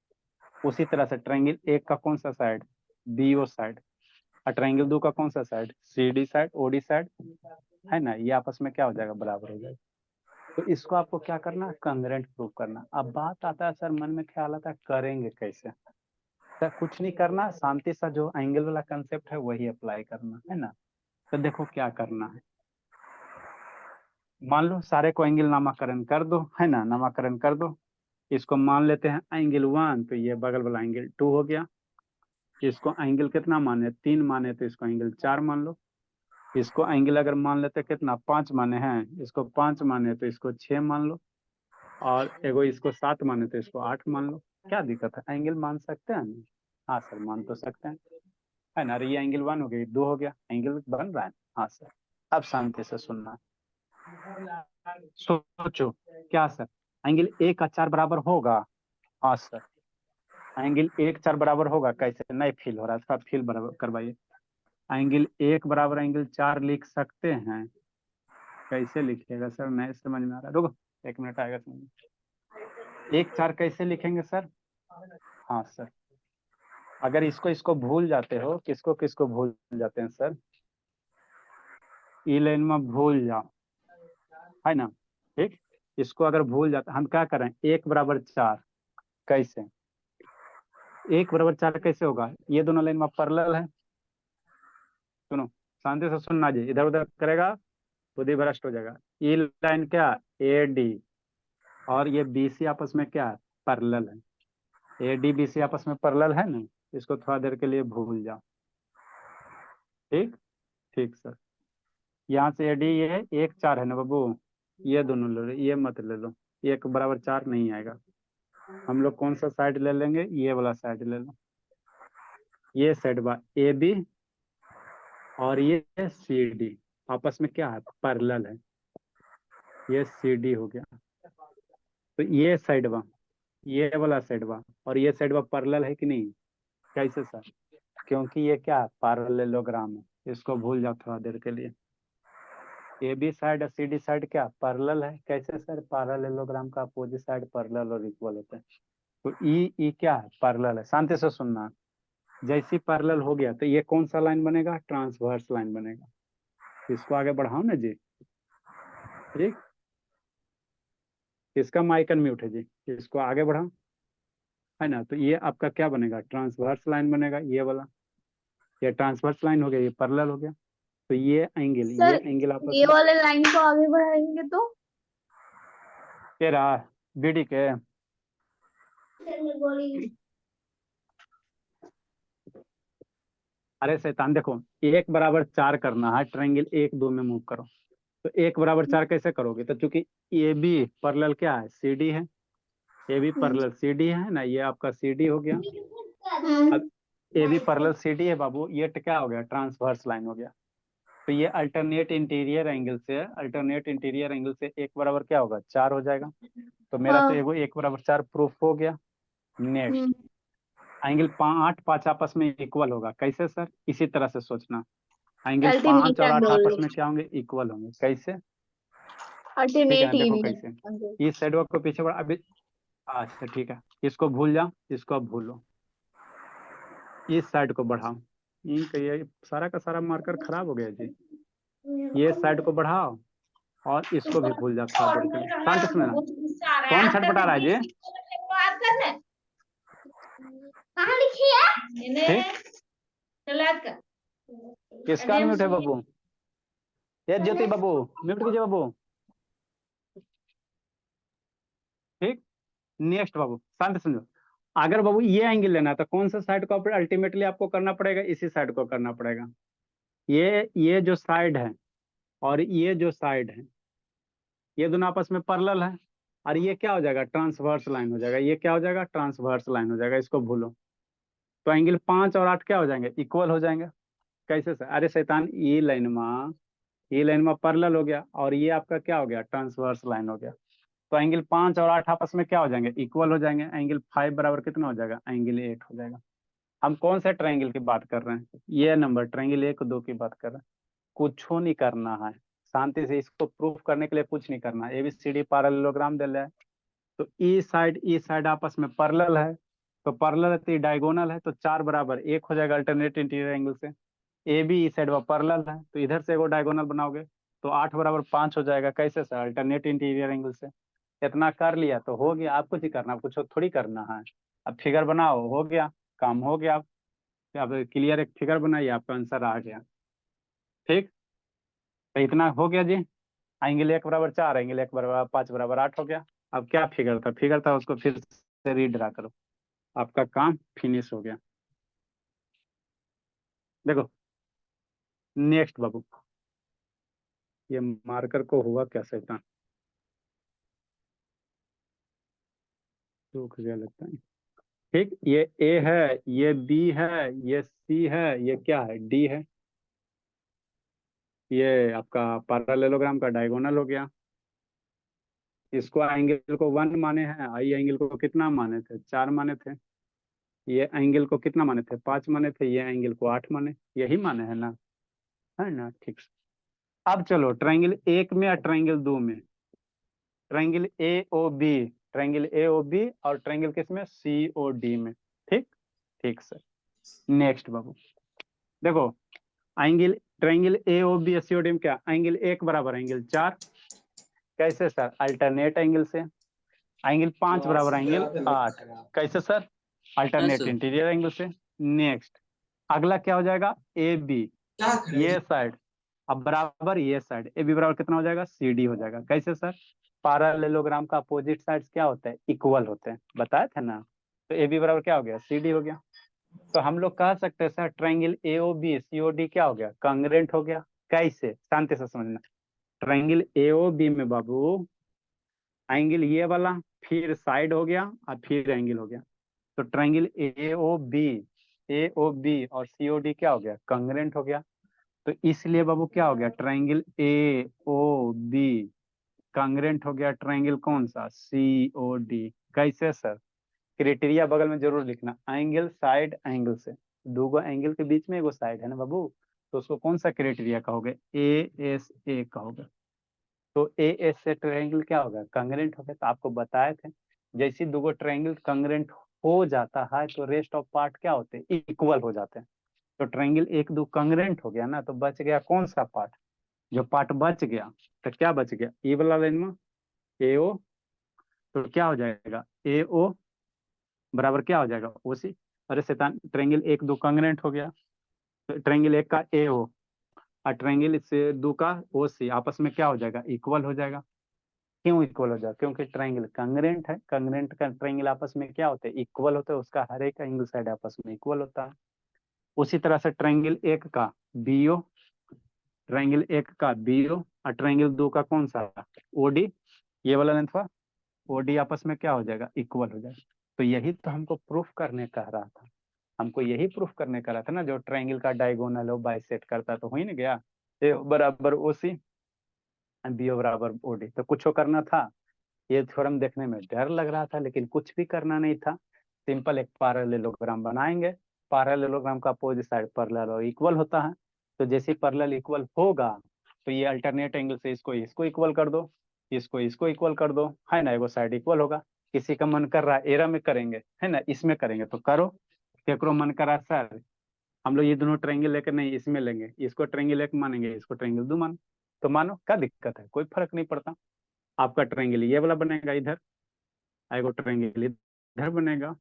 उसी तरह से ट्रायंगल एक का कौन सा साइड? बी ओ साइड, और ट्रायंगल दो का कौन सा side? C D side, O D side, है ना। ये आपस में क्या हो जाएगा, बराबर हो जाएगा। तो इसको आपको क्या करना है, कांग्रेंट प्रूफ करना। अब बात आता है सर, मन में ख्याल आता है करेंगे कैसे। सर कुछ नहीं करना, शांति सा जो एंगल वाला कंसेप्ट है वही अप्लाई करना है ना। तो देखो क्या करना है, मान लो सारे को एंगल नामाकरण कर दो, है ना, नामाकरण कर दो। इसको मान लेते हैं एंगल 1, तो ये बगल वाला एंगल 2 हो गया। इसको एंगल कितना माने, 3 माने, तो इसको एंगल 4 मान लो। इसको एंगल अगर मान लेते कितना, 5 माने हैं, इसको 5 माने तो इसको 6 मान लो, और एगो इसको 7 माने तो इसको 8 मान लो। क्या दिक्कत है, एंगल मान सकते हैं ना। हाँ सर मान तो सकते हैं, है ना। अरे ये एंगल 1 हो गया, 2 हो गया, एंगल बन रहा है। हाँ सर। अब शांति से सुनना, सोचो क्या सर, एंगल एक का 4 बराबर होगा? हाँ सर, एंगल एक 4 बराबर होगा। कैसे नहीं फील हो रहा है, थोड़ा फील बराबर करवाइए। एंगल एक बराबर एंगल 4 लिख सकते हैं? कैसे लिखिएगा सर, नहीं समझ में आ रहा, रुको 1 मिनट आएगा समझ में। 1 4 कैसे लिखेंगे सर? हाँ सर, अगर इसको भूल जाते हो, किसको किसको भूल जाते हैं सर? ई लाइन में भूल जाओ, है ना। ठीक। इसको अगर भूल जाते, हम क्या करें, 1 बराबर 4 कैसे, 1 बराबर 4 कैसे होगा, ये दोनों लाइन में पैरेलल है। सुनो शांति से सुनना जी, इधर उधर करेगा बुद्धि भ्रष्ट हो जाएगा। ई लाइन क्या, ए डी और ये बी सी आपस में क्या है, पैरेलल है। ए डी बी सी आपस में पैरेलल है ना, इसको थोड़ा देर के लिए भूल जाओ। ठीक, ठीक सर। यहाँ से ए डी ये 1 4 है ना बाबू, ये दोनों ले लो, ये मत ले लो, 1 = 4 नहीं आएगा। हम लोग कौन सा साइड ले लेंगे, ये वाला साइड ले लो। ये साइड बा ए बी और ये सी डी आपस में क्या है, पैरेलल है। ये सी डी हो गया, तो ये साइड बा, ये वाला साइड बा और ये साइड बा पैरेलल है कि नहीं। कैसे सर, क्योंकि ये क्या है, पैरेललोग्राम है, इसको भूल जाओ थोड़ा देर के लिए। ए बी साइड और सी डी साइड क्या पैरेलल है। कैसे सर, पैरेललोग्राम का अपोजिट साइड पैरेलल और इक्वल होता है। तो ई क्या है, पैरेलल है। शांति से सुनना, जैसी पैरेलल हो गया तो ये कौन सा लाइन बनेगा, ट्रांसवर्स लाइन बनेगा। इसको आगे बढ़ाओ ना जी। ठीक, इसका माइक अनम्यूट है जी, इसको आगे बढ़ाओ, है ना। तो ये आपका क्या बनेगा, ट्रांसवर्स लाइन बनेगा, ये वाला। ये ट्रांसवर्स लाइन हो गया, ये पैरेलल हो गया। तो ये सर एंगल आपस ये में वाले लाइन को आगे बढ़ाएंगे तो ये रहा बीडी के। अरे शैतान देखो, 1 = 4 करना है, ट्रायंगल 1 2 में मूव करो। तो 1 = 4 कैसे करोगे, तो चूंकि ए बी पैरेलल क्या है, सी डी है। A B parallel C D है ना, ये आपका सी डी हो गया। अब A B parallel C D है बाबू, ये क्या हो गया, ट्रांसवर्स लाइन हो गया। तो ये अल्टरनेट इंटीरियर एंगल से, अल्टरनेट इंटीरियर एंगल से 1 = क्या होगा, 4 हो जाएगा। तो मेरा तो एगो 1 = 4 प्रूफ हो गया। नेक्स्ट, एंगल 8 5 आपस में इक्वल होगा। कैसे सर, इसी तरह से सोचना, एंगल 5 और 8 आपस में क्या होंगे, इक्वल होंगे। कैसे, ठीक है ना, देखो कैसे। इस साइड को पीछे बढ़ा अभी, अच्छा ठीक है, इसको भूल जाओ, इसको अब भूलो, इस साइड को बढ़ाओ। ये सारा का सारा मार्कर खराब हो गया जी। ये साइड को बढ़ाओ और इसको भी भूल जाओ थोड़ा देर के लिए। शांत सुनना, कौन छटपटा रहा है जी, कहाँ लिखी है? ठीक, किसका म्यूट है बाबू, ये ज्योति बाबू म्यूट कीजिए बाबू। ठीक, नेक्स्ट बाबू शांत सुनो। अगर बाबू ये एंगल लेना है तो कौन सा साइड को अल्टीमेटली आपको करना पड़ेगा, इसी साइड को करना पड़ेगा। ये जो साइड है और ये जो साइड है, ये दोनों आपस में पैरेलल है और ये क्या हो जाएगा, ट्रांसवर्स लाइन हो जाएगा। ये क्या हो जाएगा, ट्रांसवर्स लाइन हो जाएगा, इसको भूलो। तो एंगल 5 और 8 क्या हो जाएंगे, इक्वल हो जाएंगे। कैसे सर, अरे शैतान, ये लाइन में पैरेलल हो गया और ये आपका क्या हो गया, ट्रांसवर्स लाइन हो गया। तो एंगल 5 और 8 आपस में क्या हो जाएंगे, इक्वल हो जाएंगे। एंगल 5 बराबर कितना हो जाएगा, एंगल 8 हो जाएगा। हम कौन सा ट्रायंगल की बात कर रहे हैं, ये नंबर ट्रायंगल 1 2 की बात कर रहे हैं। कुछ नहीं करना है, शांति से इसको प्रूफ करने के लिए कुछ नहीं करना है। एबीसीडी पैरेललोग्राम दे रहा है, तो ई साइड आपस में पैरेलल है, तो पैरेलल है तो डायगोनल है, तो 4 = 1 हो जाएगा अल्टरनेट इंटीरियर एंगल से। ए बी साइड वो पैरेलल है, तो इधर से एगो डायगोनल बनाओगे तो 8 = 5 हो जाएगा। कैसे सर, अल्टरनेट इंटीरियर एंगल से। इतना कर लिया तो हो गया, आपको ही करना, कुछ थोड़ी करना है। अब फिगर बनाओ, हो गया, काम हो गया। अब क्लियर एक फिगर बनाइए, आपका आंसर आ गया। ठीक, तो इतना हो गया जी। एंगल 1 = 4, एंगल 1 = 5 = 8 हो गया। अब क्या फिगर था, उसको फिर से रीड्रा करो, आपका काम फिनिश हो गया। देखो नेक्स्ट बाबू, ये मार्कर को हुआ क्या शैतान, रुक गया लगता है। ठीक, ये ए है, ये बी है, ये सी है, ये क्या है, डी है। ये आपका पैरेललोग्राम का डायगोनल हो गया। इसको एंगल को 1 माने हैं, आई एंगल को कितना माने थे, 4 माने थे। ये एंगल को कितना माने थे, 5 माने थे। ये एंगल को 8 माने, यही माने है ना, है ना। ठीक, अब चलो ट्रायंगल 1 में या ट्रायंगल 2 में, triangle A O B, triangle A O B और ट्रायंगल किसमें, सी ओ डी में। ठीक, ठीक सर। नेक्स्ट बाबू देखो, angle triangle A O B C O D में क्या, एंगल 1 = एंगल 4। कैसे सर, अल्टरनेट एंगल से। Angle 5 = angle 8। कैसे सर, अल्टरनेट इंटीरियर एंगल से। नेक्स्ट, अगला क्या हो जाएगा, ए बी, ये साइड अब बराबर ये साइड ए बी बराबर कितना हो जाएगा, सी डी हो जाएगा। कैसे सर, पैरेललोग्राम का अपोजिट साइड्स क्या होते हैं, इक्वल होते हैं, बताए थे ना। तो ए बी बराबर क्या हो गया, सी डी हो गया। तो हम लोग कह सकते हैं sir triangle A O B C O D क्या हो गया, कांग्रेंट हो गया। कैसे, शांति से समझना। ट्रायंगल ए ओ बी में बाबू एंगल ये वाला, फिर साइड हो गया और फिर एंगल हो गया। तो ट्रायंगल ए ओ बी और सी ओ डी क्या हो गया, कांग्रेंट हो गया। तो इसलिए बाबू क्या हो गया, triangle A O B congruent हो गया ट्रायंगल कौन सा, सी ओ डी। कैसे सर, क्राइटेरिया बगल में जरूर लिखना, एंगल साइड एंगल से, दो एंगल के बीच में एगो साइड है ना बाबू, तो उसको कौन सा क्राइटेरिया कहोगे, ए एस ए कहोगे। तो ए एस से ट्रायंगल क्या होगा, कांग्रेंट होगा। तो आपको बताए थे जैसे दो ट्रायंगल कांग्रेंट हो जाता है तो रेस्ट ऑफ पार्ट क्या होते हैं, इक्वल हो जाते हैं। तो ट्रायंगल एक दो कांग्रेंट हो गया ना, तो बच गया कौन सा पार्ट, जो पार्ट बच गया, तो क्या बच गया, ए वाला लाइन में ए ओ, तो क्या हो जाएगा ए ओ बराबर क्या हो जाएगा ओ सी। अरे शैतान, ट्रायंगल एक दो कांग्रेंट हो गया, तो ट्रायंगल एक का ए ओ और ट्रायंगल से दो का ओ सी आपस में क्या हो जाएगा, इक्वल हो जाएगा। क्यों इक्वल हो जाएगा, क्योंकि ट्रायंगल कांग्रेंट है, कांग्रेंट का ट्रायंगल आपस में क्या होते हैं, इक्वल होते हैं, उसका हर एक एंगल साइड आपस में इक्वल होता है। उसी तरह से ट्रायंगल एक का बीओ, ट्रायंगल एक का बीओ और ट्रायंगल दो का कौन सा, ओडी, ये वाला लेंथ था, ओडी आपस में क्या हो जाएगा, इक्वल हो जाएगा। तो यही तो हमको प्रूफ करने कह रहा था, हमको यही प्रूफ करने कह रहा था ना, जो ट्रायंगल का डायगोनल हो बाइसेक्ट करता तो हो ही ना गया, ए बराबर ओ सी बीओ बराबर ओडी। तो कुछ करना था, ये थ्योरम देखने में डर लग रहा था लेकिन कुछ भी करना नहीं था। सिंपल एक पैरेललोग्राम बनाएंगे, पैरेललोग्राम का अपोजिट साइड पैरेलल और इक्वल होता है। तो जैसे पैरेलल इक्वल होगा तो ये अल्टरनेट एंगल से इसको इसको इक्वल कर दो, इसको इसको इक्वल कर दो, है ना, एगो साइड इक्वल होगा। किसी का मन कर रहा है एरा में करेंगे, है ना, इसमें करेंगे तो करो। केकरो मन करा सर हम लोग ये दोनों ट्रायंगल लेकर नहीं इसमें लेंगे, इसको ट्रायंगल एक मानेंगे, इसको ट्रायंगल दो मानो, तो मानो क्या दिक्कत है, कोई फर्क नहीं पड़ता। आपका ट्रायंगल ये वाला बनेगा इधर, एगो ट्रायंगल इधर बनेगा,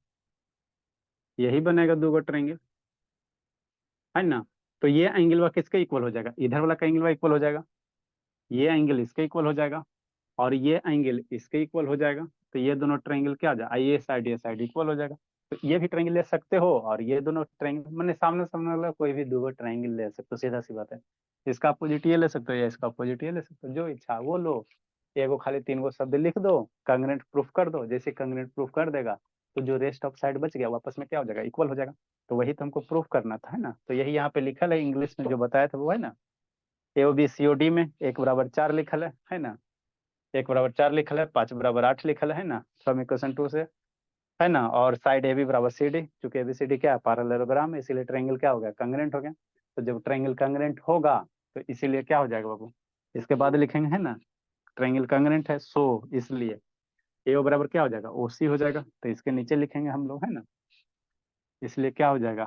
यही बनेगा दो गो ट्रायंगल, है ना। तो ये एंगल वा किसका इक्वल हो जाएगा, इधर वाला का एंगल वा इक्वल हो जाएगा, ये एंगल इसका इक्वल हो जाएगा और ये एंगल इसके इक्वल हो जाएगा। तो ये दोनों ट्रायंगल क्या हो जाएगा, ये साइड इक्वल हो जाएगा। तो ये भी ट्रायंगल ले सकते हो और ये दोनों ट्रायंगल मैंने सामने सामने वाला कोई भी दो ट्रायंगल ले सकते हो, सीधा सी बात है। इसका अपोजिट ये ले सकते हो या इसका अपोजिट ये ले सकते हो, जो इच्छा वो लो। एगो खाली तीन गो शब्द लिख दो, कांग्रेंट प्रूफ कर दो, जैसे कांग्रेंट प्रूफ कर देगा तो जो रेस्ट ऑफ साइड बच गया वापस में क्या हो जाएगा, इक्वल हो जाएगा। तो वही तो हमको प्रूफ करना था, है ना। तो यही यहाँ पे लिखल है इंग्लिश में जो बताया था वो, है ना, ए O B C O D में एक बराबर चार लिखल है ना, एक बराबर चार लिखल है, पांच बराबर आठ लिखल है ना, फ्रॉम इक्वेशन टू से, है ना। और साइड ए बी बराबर सी डी, चूंकि ए बी सी डी क्या है पैरेललोग्राम है, इसीलिए ट्रायंगल क्या हो गया, कांग्रेंट हो गया। तो जब ट्रायंगल कांग्रेंट होगा तो इसीलिए क्या हो जाएगा बाबू, इसके बाद लिखेंगे, है ना, ट्रायंगल कांग्रेंट है सो इसलिए ए ओ बराबर क्या हो जाएगा, ओ सी हो जाएगा। तो इसके नीचे लिखेंगे हम लोग, है ना, इसलिए क्या हो जाएगा।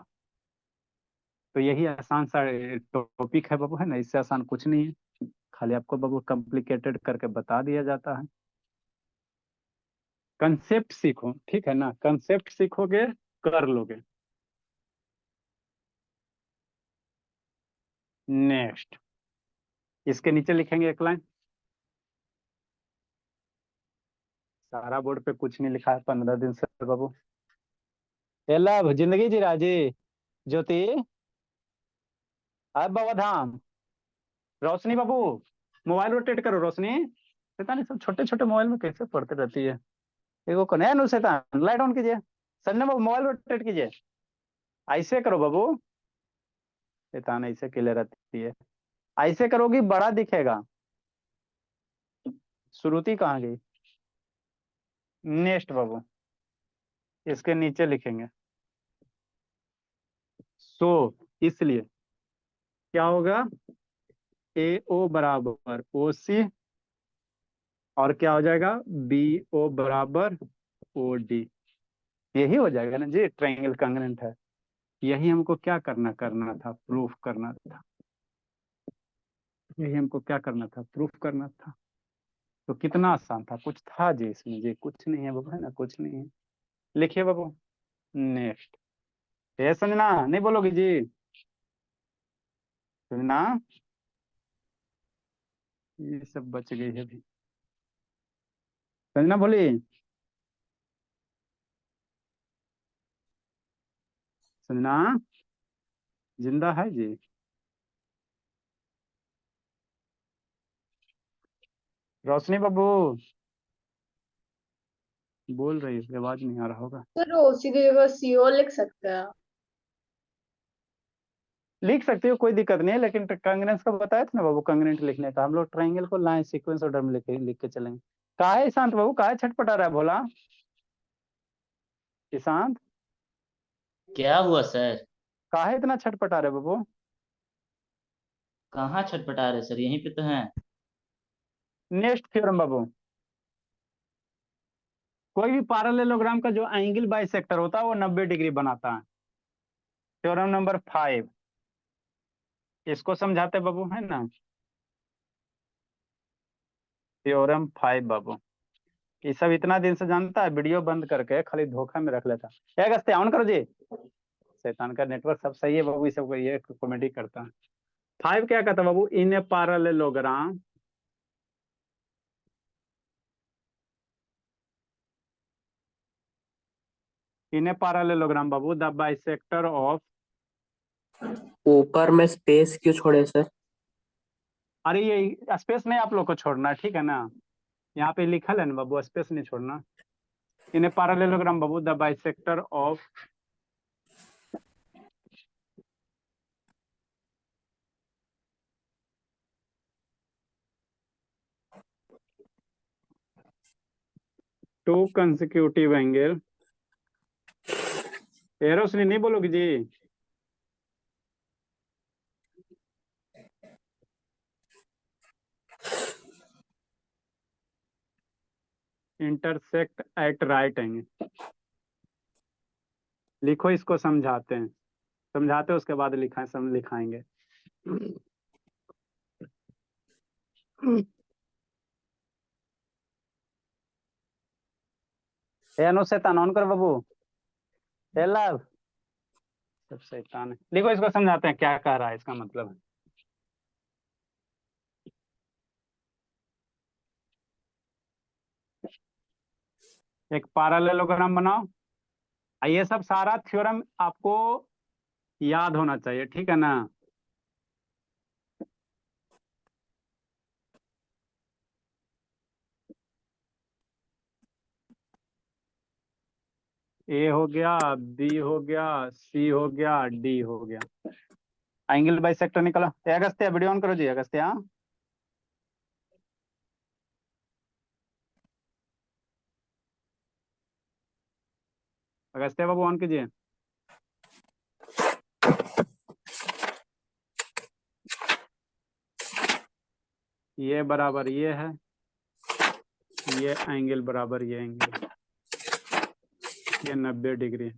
तो यही आसान सा टॉपिक है बाबू, है ना, इससे आसान कुछ नहीं है, खाली आपको बाबू कॉम्प्लिकेटेड करके बता दिया जाता है। कंसेप्ट सीखो, ठीक है ना, कंसेप्ट सीखोगे कर लोगे। नेक्स्ट, इसके नीचे लिखेंगे एक लाइन, सारा बोर्ड पे कुछ नहीं लिखा है 15 दिन से बाबू। ए लव जिंदगी जी राजी, ज्योति, अब बाबा धाम, रोशनी बाबू मोबाइल रोटेट करो, रोशनी, शैतान ये सब छोटे छोटे मोबाइल में कैसे पढ़ते रहती है। एगो कौन है नु शैतान, लाइट ऑन कीजिए, संजय बाबू मोबाइल रोटेट कीजिए, ऐसे करो बाबू, शैतान ऐसे के लिए रहती है, ऐसे करोगी बड़ा दिखेगा। श्रुति कहाँ गई, नेक्स्ट बाबू, इसके नीचे लिखेंगे सो, इसलिए क्या होगा, ए ओ बराबर ओ सी और क्या हो जाएगा, बी ओ बराबर ओ डी, यही हो जाएगा ना जी, ट्रायंगल कांग्रेंट है। यही हमको क्या करना करना था, प्रूफ करना था, यही हमको क्या करना था, प्रूफ करना था। तो कितना आसान था, कुछ था जी इसमें, जी कुछ नहीं है बाबू, है ना, कुछ नहीं है। लिखिए बाबू, नेक्स्ट, ये संजना नहीं बोलोगी जी, संजना, ये सब बच गई है अभी। संजना बोली। संजना जिंदा है जी। रोशनी बाबू बोल रही है, आवाज नहीं आ रहा होगा। सर ओसी की जगह सीओ लिख सकते हैं। लिख सकते हो, कोई दिक्कत नहीं है, लेकिन कंग्रेंस का बताया था ना बाबू, कंग्रेंट लिखने का। हम लोग ट्रायंगल को लाइन सीक्वेंस ऑर्डर में लिख के चलेंगे। कहा है ईशांत बाबू, कहा है छटपटा रहा है भोला ईशांत? क्या हुआ सर? कहा है इतना छटपटा रहे बाबू? कहाँ छटपटा रहे सर, यहीं पे तो हैं। नेक्स्ट थ्योरम बाबू, कोई भी पैरेललोग्राम का जो एंगल बाइसेक्टर होता है वो 90 डिग्री बनाता है। थ्योरम नंबर 5, इसको समझाते बाबू, है ना? थ्योरम 5 बाबू, ये सब इतना दिन से जानता है, वीडियो बंद करके खाली धोखा में रख लेता। क्या गस्ते ऑन करो जी। शैतान का नेटवर्क सब सही है बाबू, ये सब ये कॉमेडी करता है। 5 क्या कहता है बाबू? In a parallelogram, in a parallelogram बाबू, द बाइसेक्टर ऑफ। ऊपर में स्पेस क्यों छोड़े सर? अरे ये स्पेस नहीं आप लोग को छोड़ना है, ठीक है ना? यहाँ पे लिखा है ना बाबू, स्पेस नहीं छोड़ना। इन ए पैरेललोग्राम बाबू, the bisector of two consecutive angle. एरोस नहीं बोलोगे जी? Intersect at right angle. लिखो, इसको समझाते हैं, समझाते हैं उसके बाद लिखाएंगे। अनु शैतान ऑन करो बाबू। ए लव, सब शैतान है। लिखो, इसको समझाते हैं क्या कह रहा है, इसका मतलब है। एक पैरेललोग्राम बनाओ। ये सब सारा थ्योरम आपको याद होना चाहिए, ठीक है ना? ए हो गया, बी हो गया, सी हो गया, डी हो गया। एंगल बाइसेक्टर निकला। अगस्त्य वीडियो ऑन करो जी, अगस्त्य। हाँ? अगस्त्य बाबू ऑन कीजिए। ये बराबर ये है, ये एंगल बराबर ये एंगल, ये 90 डिग्री।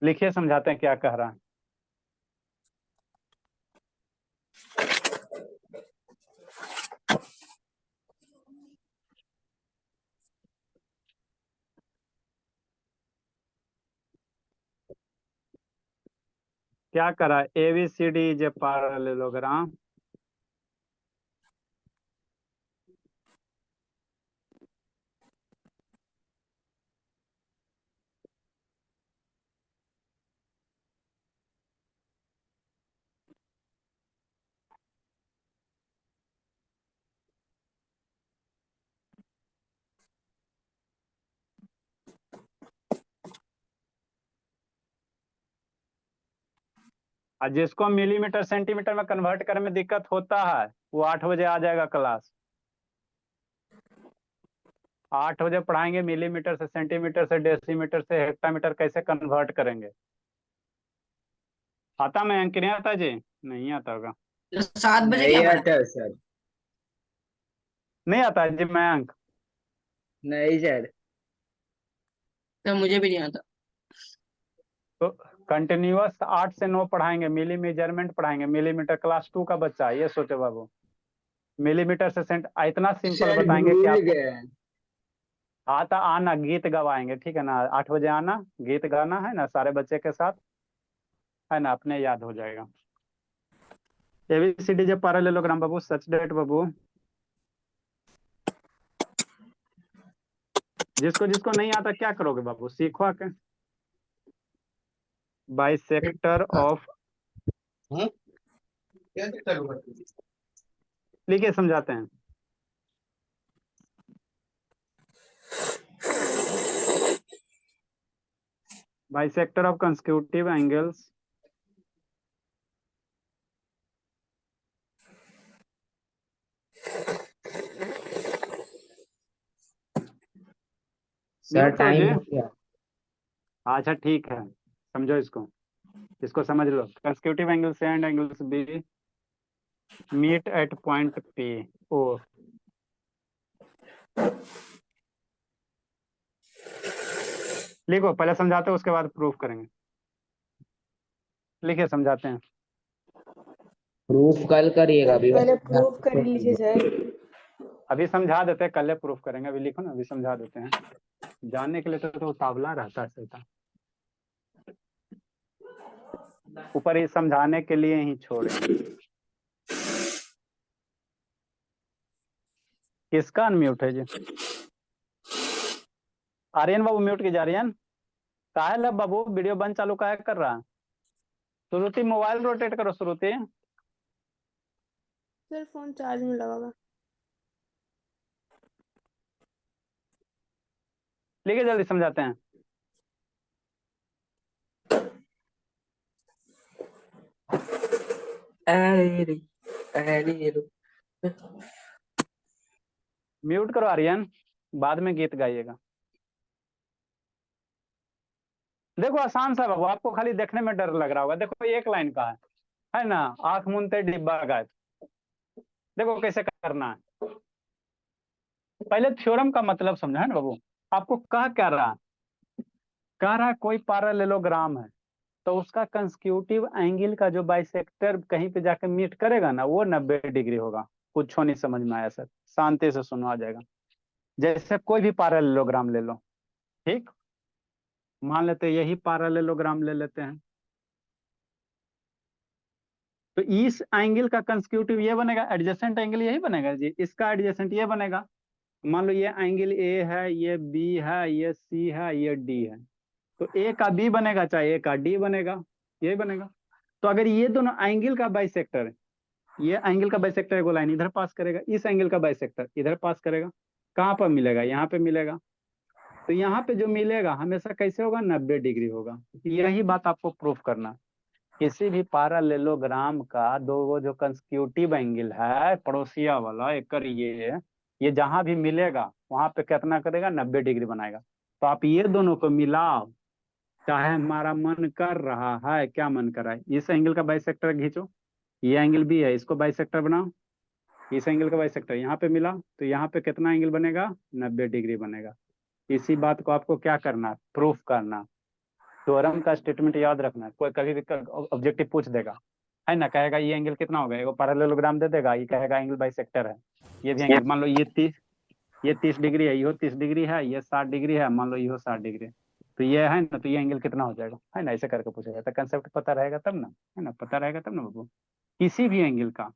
लिखिए, समझाते हैं क्या कह रहा है। क्या करा? ABCD इज ए पैरेललोग्राम और जिसको मिलीमीटर सेंटीमीटर में कन्वर्ट करने में दिक्कत होता है वो 8 बजे आ जाएगा क्लास। 8 बजे पढ़ाएंगे मिलीमीटर से सेंटीमीटर से डेसीमीटर से हेक्टामीटर कैसे कन्वर्ट करेंगे। आता मैं अंक नहीं आता जी? नहीं आता होगा। 7 बजे नहीं क्या पढ़ा? आता सर। नहीं आता है जी मयंक? नहीं सर। तो मुझे भी नहीं आता। तो कंटिन्यूअस 8 से 9 पढ़ाएंगे, मिली मेजरमेंट पढ़ाएंगे। मिलीमीटर क्लास 2 का बच्चा है, ये सोचो बाबू। मिलीमीटर से सेंट इतना सिंपल सर बताएंगे कि भूल आप गए। आता आना, गीत गवाएंगे, ठीक है ना? 8 बजे आना, गीत गाना है ना सारे बच्चे के साथ, है ना? अपने याद हो जाएगा। ABCD जब पैरेललोग्राम बाबू, सच डेट बाबू, जिसको जिसको नहीं आता क्या करोगे बाबू, सीखो आके। बाइसेक्टर ऑफ, लिखिए समझाते हैं। Bisector of consecutive angles sir mute करो जी। टाइम हो गया। अच्छा ठीक है, समझो इसको, इसको समझ लो। Consecutive angles A and angles B meet at point P O. लिखो, पहले समझाते हैं उसके बाद प्रूफ करेंगे। लिखिए समझाते हैं। प्रूफ कल करिएगा, अभी पहले प्रूफ कर लीजिए सर। अभी समझा देते हैं, कल प्रूफ करेंगे। अभी लिखो ना, अभी समझा देते हैं। जानने के लिए तो उतावला रहता है शैतान, ऊपर ही समझाने के लिए ही छोड़ेंगे। किसका अनम्यूट है जी? आर्यन बाबू म्यूट कीजिए। आर्यन काहे लब बाबू, वीडियो बंद चालू काहे कर रहा है? श्रुति मोबाइल रोटेट करो श्रुति। सर फोन चार्ज में लगा हुआ। लिखिए जल्दी समझाते हैं। म्यूट करो आर्यन, बाद में गीत गाइएगा। देखो आसान सा बाबू, आपको खाली देखने में डर लग रहा होगा। देखो एक लाइन का है ना, आंख मूंदते डिब्बा गायब। देखो कैसे करना है। पहले थ्योरम का मतलब समझा है ना बाबू। आपको कह क्या रहा है, कह रहा है कोई पैरेललोग्राम है तो उसका कंसेक्यूटिव एंगल का जो बाइसेक्टर कहीं पे जाकर मीट करेगा ना, वो 90 डिग्री होगा। कुछ नहीं समझ में आया सर, शांति से सुनो, आ जाएगा। जैसे कोई भी पैरेललोग्राम ले लो, ठीक, मान लेते यही पैरेललोग्राम ले लेते हैं, तो इस एंगल का कंसेक्यूटिव ये बनेगा, एडजेसेंट एंगल यही बनेगा जी, इसका एडजेसेंट ये बनेगा। मान लो ये एंगल ए है, ये बी है, ये सी है, ये डी है, तो ए का बी बनेगा चाहे ए का डी बनेगा, यही बनेगा। तो अगर ये दोनों एंगल का बाइसेक्टर है, ये एंगल का बाइसेक्टर एगो लाइन इधर पास करेगा, इस एंगल का बाइसेक्टर इधर पास करेगा, कहाँ पर मिलेगा, यहाँ पे मिलेगा। तो यहाँ पे जो मिलेगा हमेशा कैसे होगा, 90 डिग्री होगा। यही बात आपको प्रूफ करना। किसी भी पैरेललोग्राम का दो जो कंसेक्यूटिव एंगल है, पड़ोसिया वाला एक, ये जहां भी मिलेगा वहां पे कितना करेगा, 90 डिग्री बनाएगा। तो आप ये दोनों को मिलाओ, चाहे हमारा मन कर रहा है, क्या मन कर रहा है, इस एंगल का बाइसेक्टर खींचो, ये एंगल भी है, इसको बाइसेक्टर बनाओ, इस एंगल का बाइसेक्टर यहाँ पे मिला, तो यहाँ पे कितना एंगल बनेगा, 90 डिग्री बनेगा। इसी बात को आपको क्या करना, प्रूफ करना। थ्योरम का स्टेटमेंट याद रखना। कोई कभी भी ऑब्जेक्टिव पूछ देगा, है ना, कहेगा ये एंगल कितना होगा, वो पैरेललोग्राम दे देगा, ये कहेगा एंगल बाइसेक्टर है। ये भी एंगल, मान लो ये 30 डिग्री है, ये 30 डिग्री है, ये 60 डिग्री है, मान लो ये 60 डिग्री, तो ये है ना, तो ये एंगल कितना हो जाएगा, है ना, ऐसे करके पूछेगा। तो कंसेप्ट पता रहेगा तब ना, है ना, पता रहेगा तब ना बाबू। किसी भी एंगल का,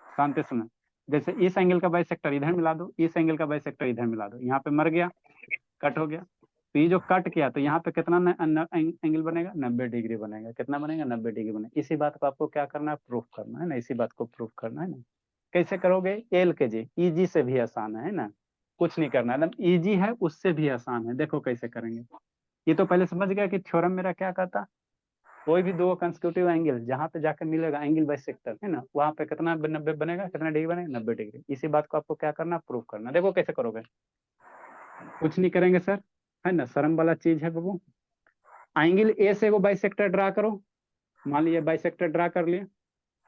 शांति सुनो, जैसे इस एंगल का बाइसेक्टर इधर मिला दो, इस एंगल का बाइसेक्टर इधर मिला दो, यहाँ पे मर गया, कट हो गया, तो ये जो कट किया तो यहाँ पे कितना एंगल बनेगा, 90 डिग्री बनेगा। कितना बनेगा, 90 डिग्री बनेगा। इसी बात को आपको क्या करना है, प्रूफ करना है ना, इसी बात को प्रूफ करना है ना। कैसे करोगे, एल के जी, इजी से भी आसान है ना, कुछ नहीं करना, एकदम इजी है, उससे भी आसान है। देखो कैसे करेंगे। ये तो पहले समझ गया कि थ्योरम मेरा क्या कहता, कोई भी दो कंसेक्यूटिव एंगल जहां पे जाकर मिलेगा एंगल बाइसेक्टर, है ना, वहां पे कितना 90 बनेगा, कितना डिग्री बनेगा, 90 डिग्री। इसी बात को आपको क्या करना, प्रूफ करना। देखो कैसे करोगे, कुछ नहीं करेंगे सर, है ना, शर्म वाला चीज है बाबू। एंगल ए से वो बाइसेक्टर ड्रा करो, मान लिया बाइसेक्टर ड्रा कर लिए,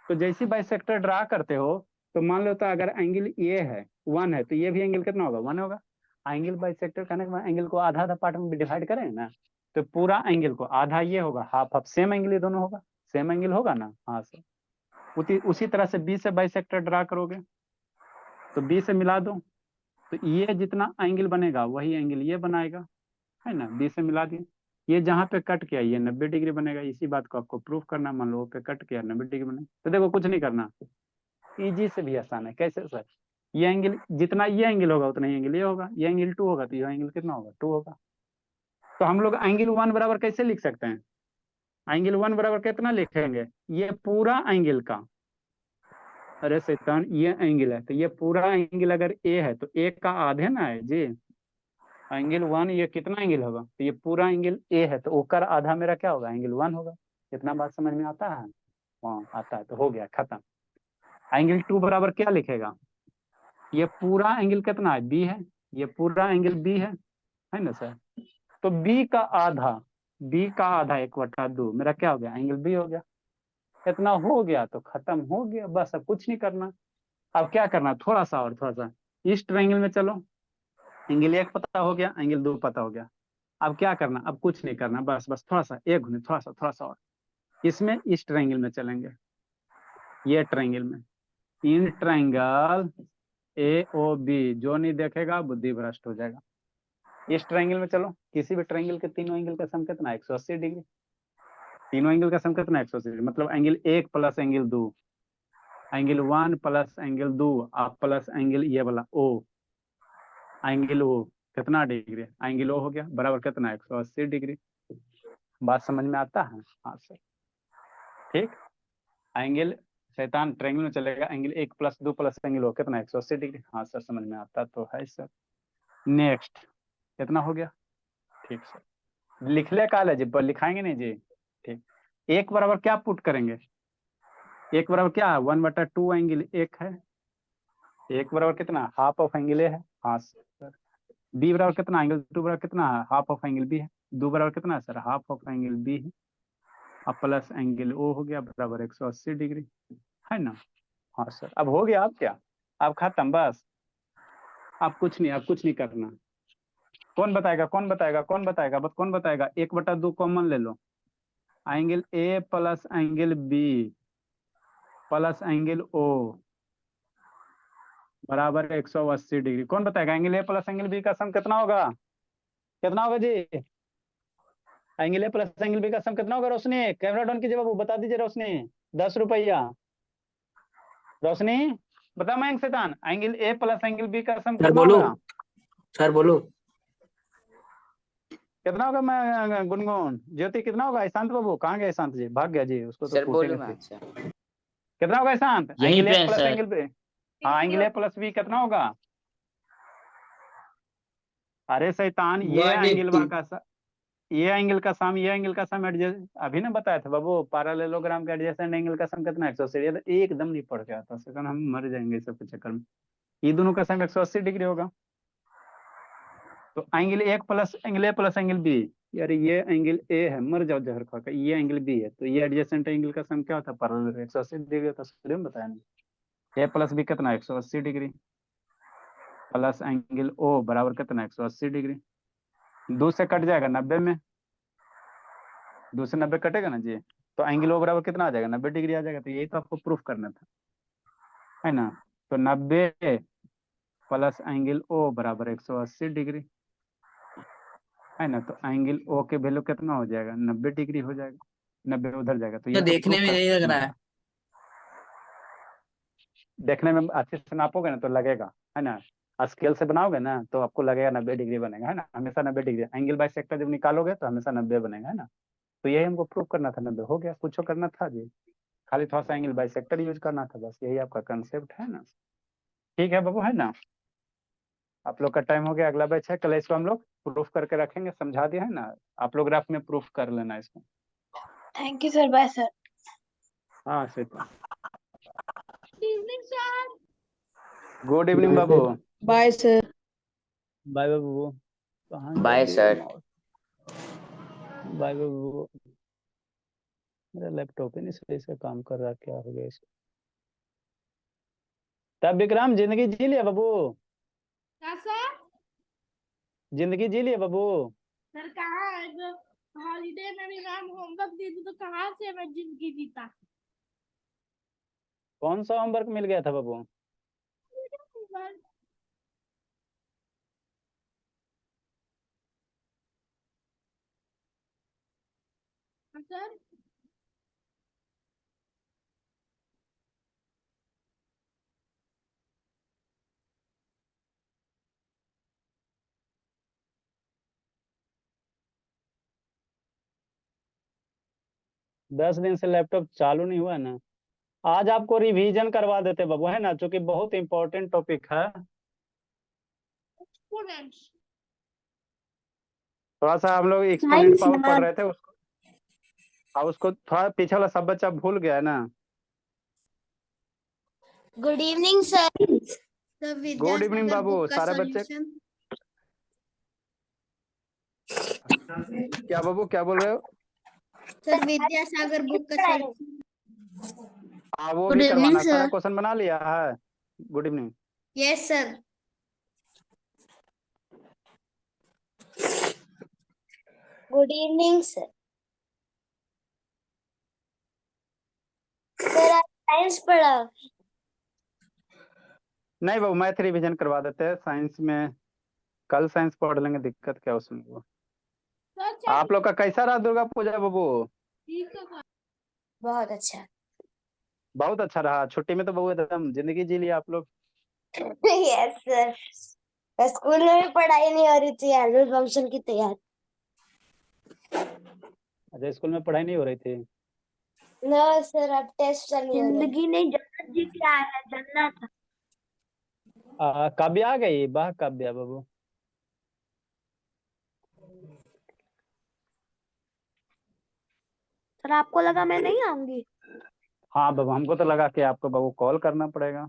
तो जैसे बाइसेक्टर ड्रा करते हो तो मान लो, तो अगर एंगल ए है 1 है, तो ये भी एंगल कितना होगा, 1 होगा। एंगल बाइसेक्टर करने के बाद एंगल को आधा आधा पार्ट में डिवाइड करें ना, तो पूरा एंगल को आधा ये होगा, हाफ हाफ, सेम एंगल ये दोनों होगा, सेम एंगल होगा ना, हाँ सर। उसी तरह से बी से बाइसेक्टर ड्रा करोगे, तो बी से मिला दो, तो ये जितना एंगल बनेगा वही एंगल ये बनाएगा, है ना, बी से मिला दिए। ये जहाँ पे कट किया ये 90 डिग्री बनेगा। इसी बात को आपको प्रूफ करना, मान लो पे कट किया 90 डिग्री बनेगा। तो देखो कुछ नहीं करना, इजी से भी आसान है। कैसे सर? ये एंगल जितना ये एंगल होगा उतना ही एंगल ये होगा। ये एंगल 2 होगा तो ये एंगल कितना होगा? 2 होगा। तो हम लोग एंगल 1 बराबर कैसे लिख सकते हैं? एंगल 1 बराबर कितना लिखेंगे? ये पूरा एंगल का, अरे शैतान ये एंगल है तो ये पूरा एंगल अगर ए है तो ए का आधे ना है जी। एंगल 1 ये कितना एंगल होगा? तो ये पूरा एंगल ए है तो ओकर आधा मेरा क्या होगा? एंगल 1 होगा। इतना बात समझ में आता है? हाँ आता है। तो हो गया खत्म। एंगल 2 बराबर क्या लिखेगा? ये पूरा एंगल कितना है? बी है। ये पूरा एंगल बी है ना सर? तो बी का आधा, बी का आधा 1/2 मेरा क्या हो गया? एंगल बी हो गया। इतना हो गया तो खत्म हो गया, बस अब कुछ नहीं करना। अब क्या करना? थोड़ा सा और, थोड़ा सा इस ट्रायंगल में चलो। एंगल 1 पता हो गया, एंगल 2 पता हो गया। अब क्या करना? अब कुछ नहीं करना, बस बस थोड़ा सा एक घुने, थोड़ा सा और इसमें इस ट्रायंगल में चलेंगे। ये ट्रायंगल में, in triangle A O B, जो नहीं देखेगा बुद्धि भ्रष्ट हो जाएगा। इस ट्रायंगल में चलो, किसी भी ट्रायंगल के तीनों एंगल का सम कितना? 180 डिग्री। तीनों एंगल का सम कितना? 180 डिग्री। मतलब angle 1 plus angle 2, angle 1 plus angle 2 आप प्लस एंगल ये वाला ओ, एंगल ओ कितना डिग्री? एंगल ओ हो गया बराबर कितना? 180 डिग्री। बात समझ में आता है? हाँ सर ठीक। एंगल शैतान ट्रायंगल में चलेगा, angle 1 plus 2 plus angle O कितना? 180 डिग्री। हाँ सर समझ में आता तो है सर। नेक्स्ट कितना हो गया? ठीक सर। लिख ले काल है जी, पर लिखाएंगे नहीं जी। ठीक। एक बराबर क्या पुट करेंगे? एक बराबर क्या है? 1/2 एंगल एक है। एक बराबर कितना? हाफ ऑफ एंगल ए है। हाँ सर। बी बराबर कितना? एंगल 2 बराबर कितना है? हाफ ऑफ एंगल बी है। 2 बराबर कितना है sir? Half of angle B है। अब प्लस एंगल ओ हो गया बराबर 180 डिग्री, है ना? हाँ सर। अब हो गया। अब क्या? अब खत्म बस। अब कुछ नहीं, अब कुछ नहीं करना। कौन बताएगा? कौन बताएगा? कौन बताएगा? बस कौन बताएगा? 1/2 कॉमन ले लो। Angle A plus angle B plus angle O बराबर 180 डिग्री। कौन बताएगा? Angle A plus angle B का सम कितना होगा? कितना होगा जी? Angle A plus angle B का सम कितना होगा? रोशनी कैमरा डाउन कीजिए बाबू, बता दीजिए रोशनी। 10 रुपया। रोशनी बता। मैं शैतान angle A plus angle B का सम सर कितना बोलो। होगा? सर बोलो। कितना होगा? मैं गुनगुन ज्योति कितना होगा? ईशांत बाबू कहाँ गया? ईशांत जी भाग गया जी, उसको तो सर बोलूँ पूछेंगे मैं? फिर। अच्छा, कितना होगा ईशांत? यहीं एंगल ए पे है प्लस सर। Angle B. हाँ एंगल ए प्लस बी कितना होगा? अरे शैतान ये एंगल 180। का ये एंगल का सम, ये एंगल का सम एडजस्ट अभी ना बताया था बाबू। पैरेललोग्राम का एडजेसेंट एंगल का सम कितना? 180। ये तो एकदम नहीं पड़ गया था सेकंड, हम मर जाएंगे इस सब के चक्कर में। ये दोनों का सम 180 डिग्री होगा। तो angle 1 plus angle A plus angle B, यार ये एंगल ए है, मर जाओ जहर खा के। ये एंगल बी है तो ये एडजेसेंट एंगल का सम क्या होता है? पैरेलल 180 डिग्री होता है। सूर्य में बताया नहीं। ए प्लस बी कितना? 180 डिग्री प्लस एंगल ओ बराबर कितना? 180 डिग्री। 2 से कट जाएगा 90 में, 2 से 90 कटेगा ना जी। तो एंगल ओ बराबर कितना आ जाएगा? 90 डिग्री आ जाएगा। तो यही तो आपको प्रूफ करना था, है ना? तो 90 प्लस एंगल ओ बराबर 180 डिग्री, है ना? तो एंगल ओ के वैल्यू कितना हो जाएगा? 90 डिग्री हो जाएगा। 90 उधर जाएगा। तो तो ये तो देखने प्रूफ में नहीं लग करना रहा है। था। देखने में अच्छे से नापोगे ना तो लगेगा, है ना? स्केल से बनाओगे ना तो आपको लगेगा 90 डिग्री बनेगा, है ना? हमेशा 90 डिग्री एंगल बाई सेक्टर जब निकालोगे तो हमेशा 90 बनेगा, है ना? तो यही हमको प्रूफ करना था। 90 हो गया। कुछ करना था जी? खाली थोड़ा सा एंगल बाई सेक्टर यूज करना था, बस यही आपका कंसेप्ट है ना? ठीक है बाबू, है ना? आप लोग का टाइम हो गया। अगला बैच है कल, इसको हम लोग प्रूफ करके रखेंगे। समझा दिया है ना? आप लोग ग्राफ में प्रूफ कर लेना इसको। Thank you sir, bye sir. हाँ sir. Evening sir. Good evening बाबू। Bye sir. बाय बाबू। कहाँ गया बाय जी सर। माउस? बाय बाबू। मेरा लैपटॉप ही नहीं सही से काम कर रहा, क्या हो गया इसको? तब विक्रम जिंदगी जी लिया बाबू? क्या सर? जिंदगी जी लिया बाबू? सर कहाँ है? हॉलीडे में भी मैम होमवर्क दी थी तो कहाँ से मैं जिंदगी जीता? कौन सा होमवर्क मिल गया था बाबू? सर 10 दिन से लैपटॉप चालू नहीं हुआ है ना। आज आपको रिवीजन करवा देते बाबू, है ना, जो कि बहुत इंपॉर्टेंट टॉपिक है। एक्सपोनेंट्स। थोड़ा सा हम लोग एक्सपोनेंट पावर पढ़ रहे थे उसको, अब उसको थोड़ा पीछे वाला सब बच्चा भूल गया है ना। Good evening sir. Good evening बाबू, सारे बच्चे। क्या बाबू, क्या बोल रहे हो? सर विद्यासागर बुक का सॉल्यूशन। हाँ वो Good भी evening, करवाना, सारा sir. क्वेश्चन बना लिया है। Good evening. Yes sir. Good evening sir. Sir आज साइंस पढ़ा। नहीं बाबू, मैथ रिवीजन करवा देते हैं साइंस में, कल साइंस पढ़ लेंगे, दिक्कत क्या उसमें वो। सर आप लोग का कैसा रहा दुर्गा पूजा बाबू? ठीक है सर। बहुत अच्छा। बहुत अच्छा रहा, छुट्टी में तो बहुत एकदम जिंदगी जी लिया आप लोग। Yes sir. स्कूल में भी पढ़ाई नहीं हो रही थी, एनुअल फंक्शन की तैयारी। अच्छा, स्कूल में पढ़ाई नहीं हो रही थी। नो सर, अब टेस्ट चल रही है। जिंदगी नहीं, जन्नत जी क्या है, जन्नत। काव्या आ गई, वाह काव्या बाबू। सर आपको लगा मैं नहीं आऊंगी? हाँ बाबू, हमको तो लगा कि आपको बाबू कॉल करना पड़ेगा।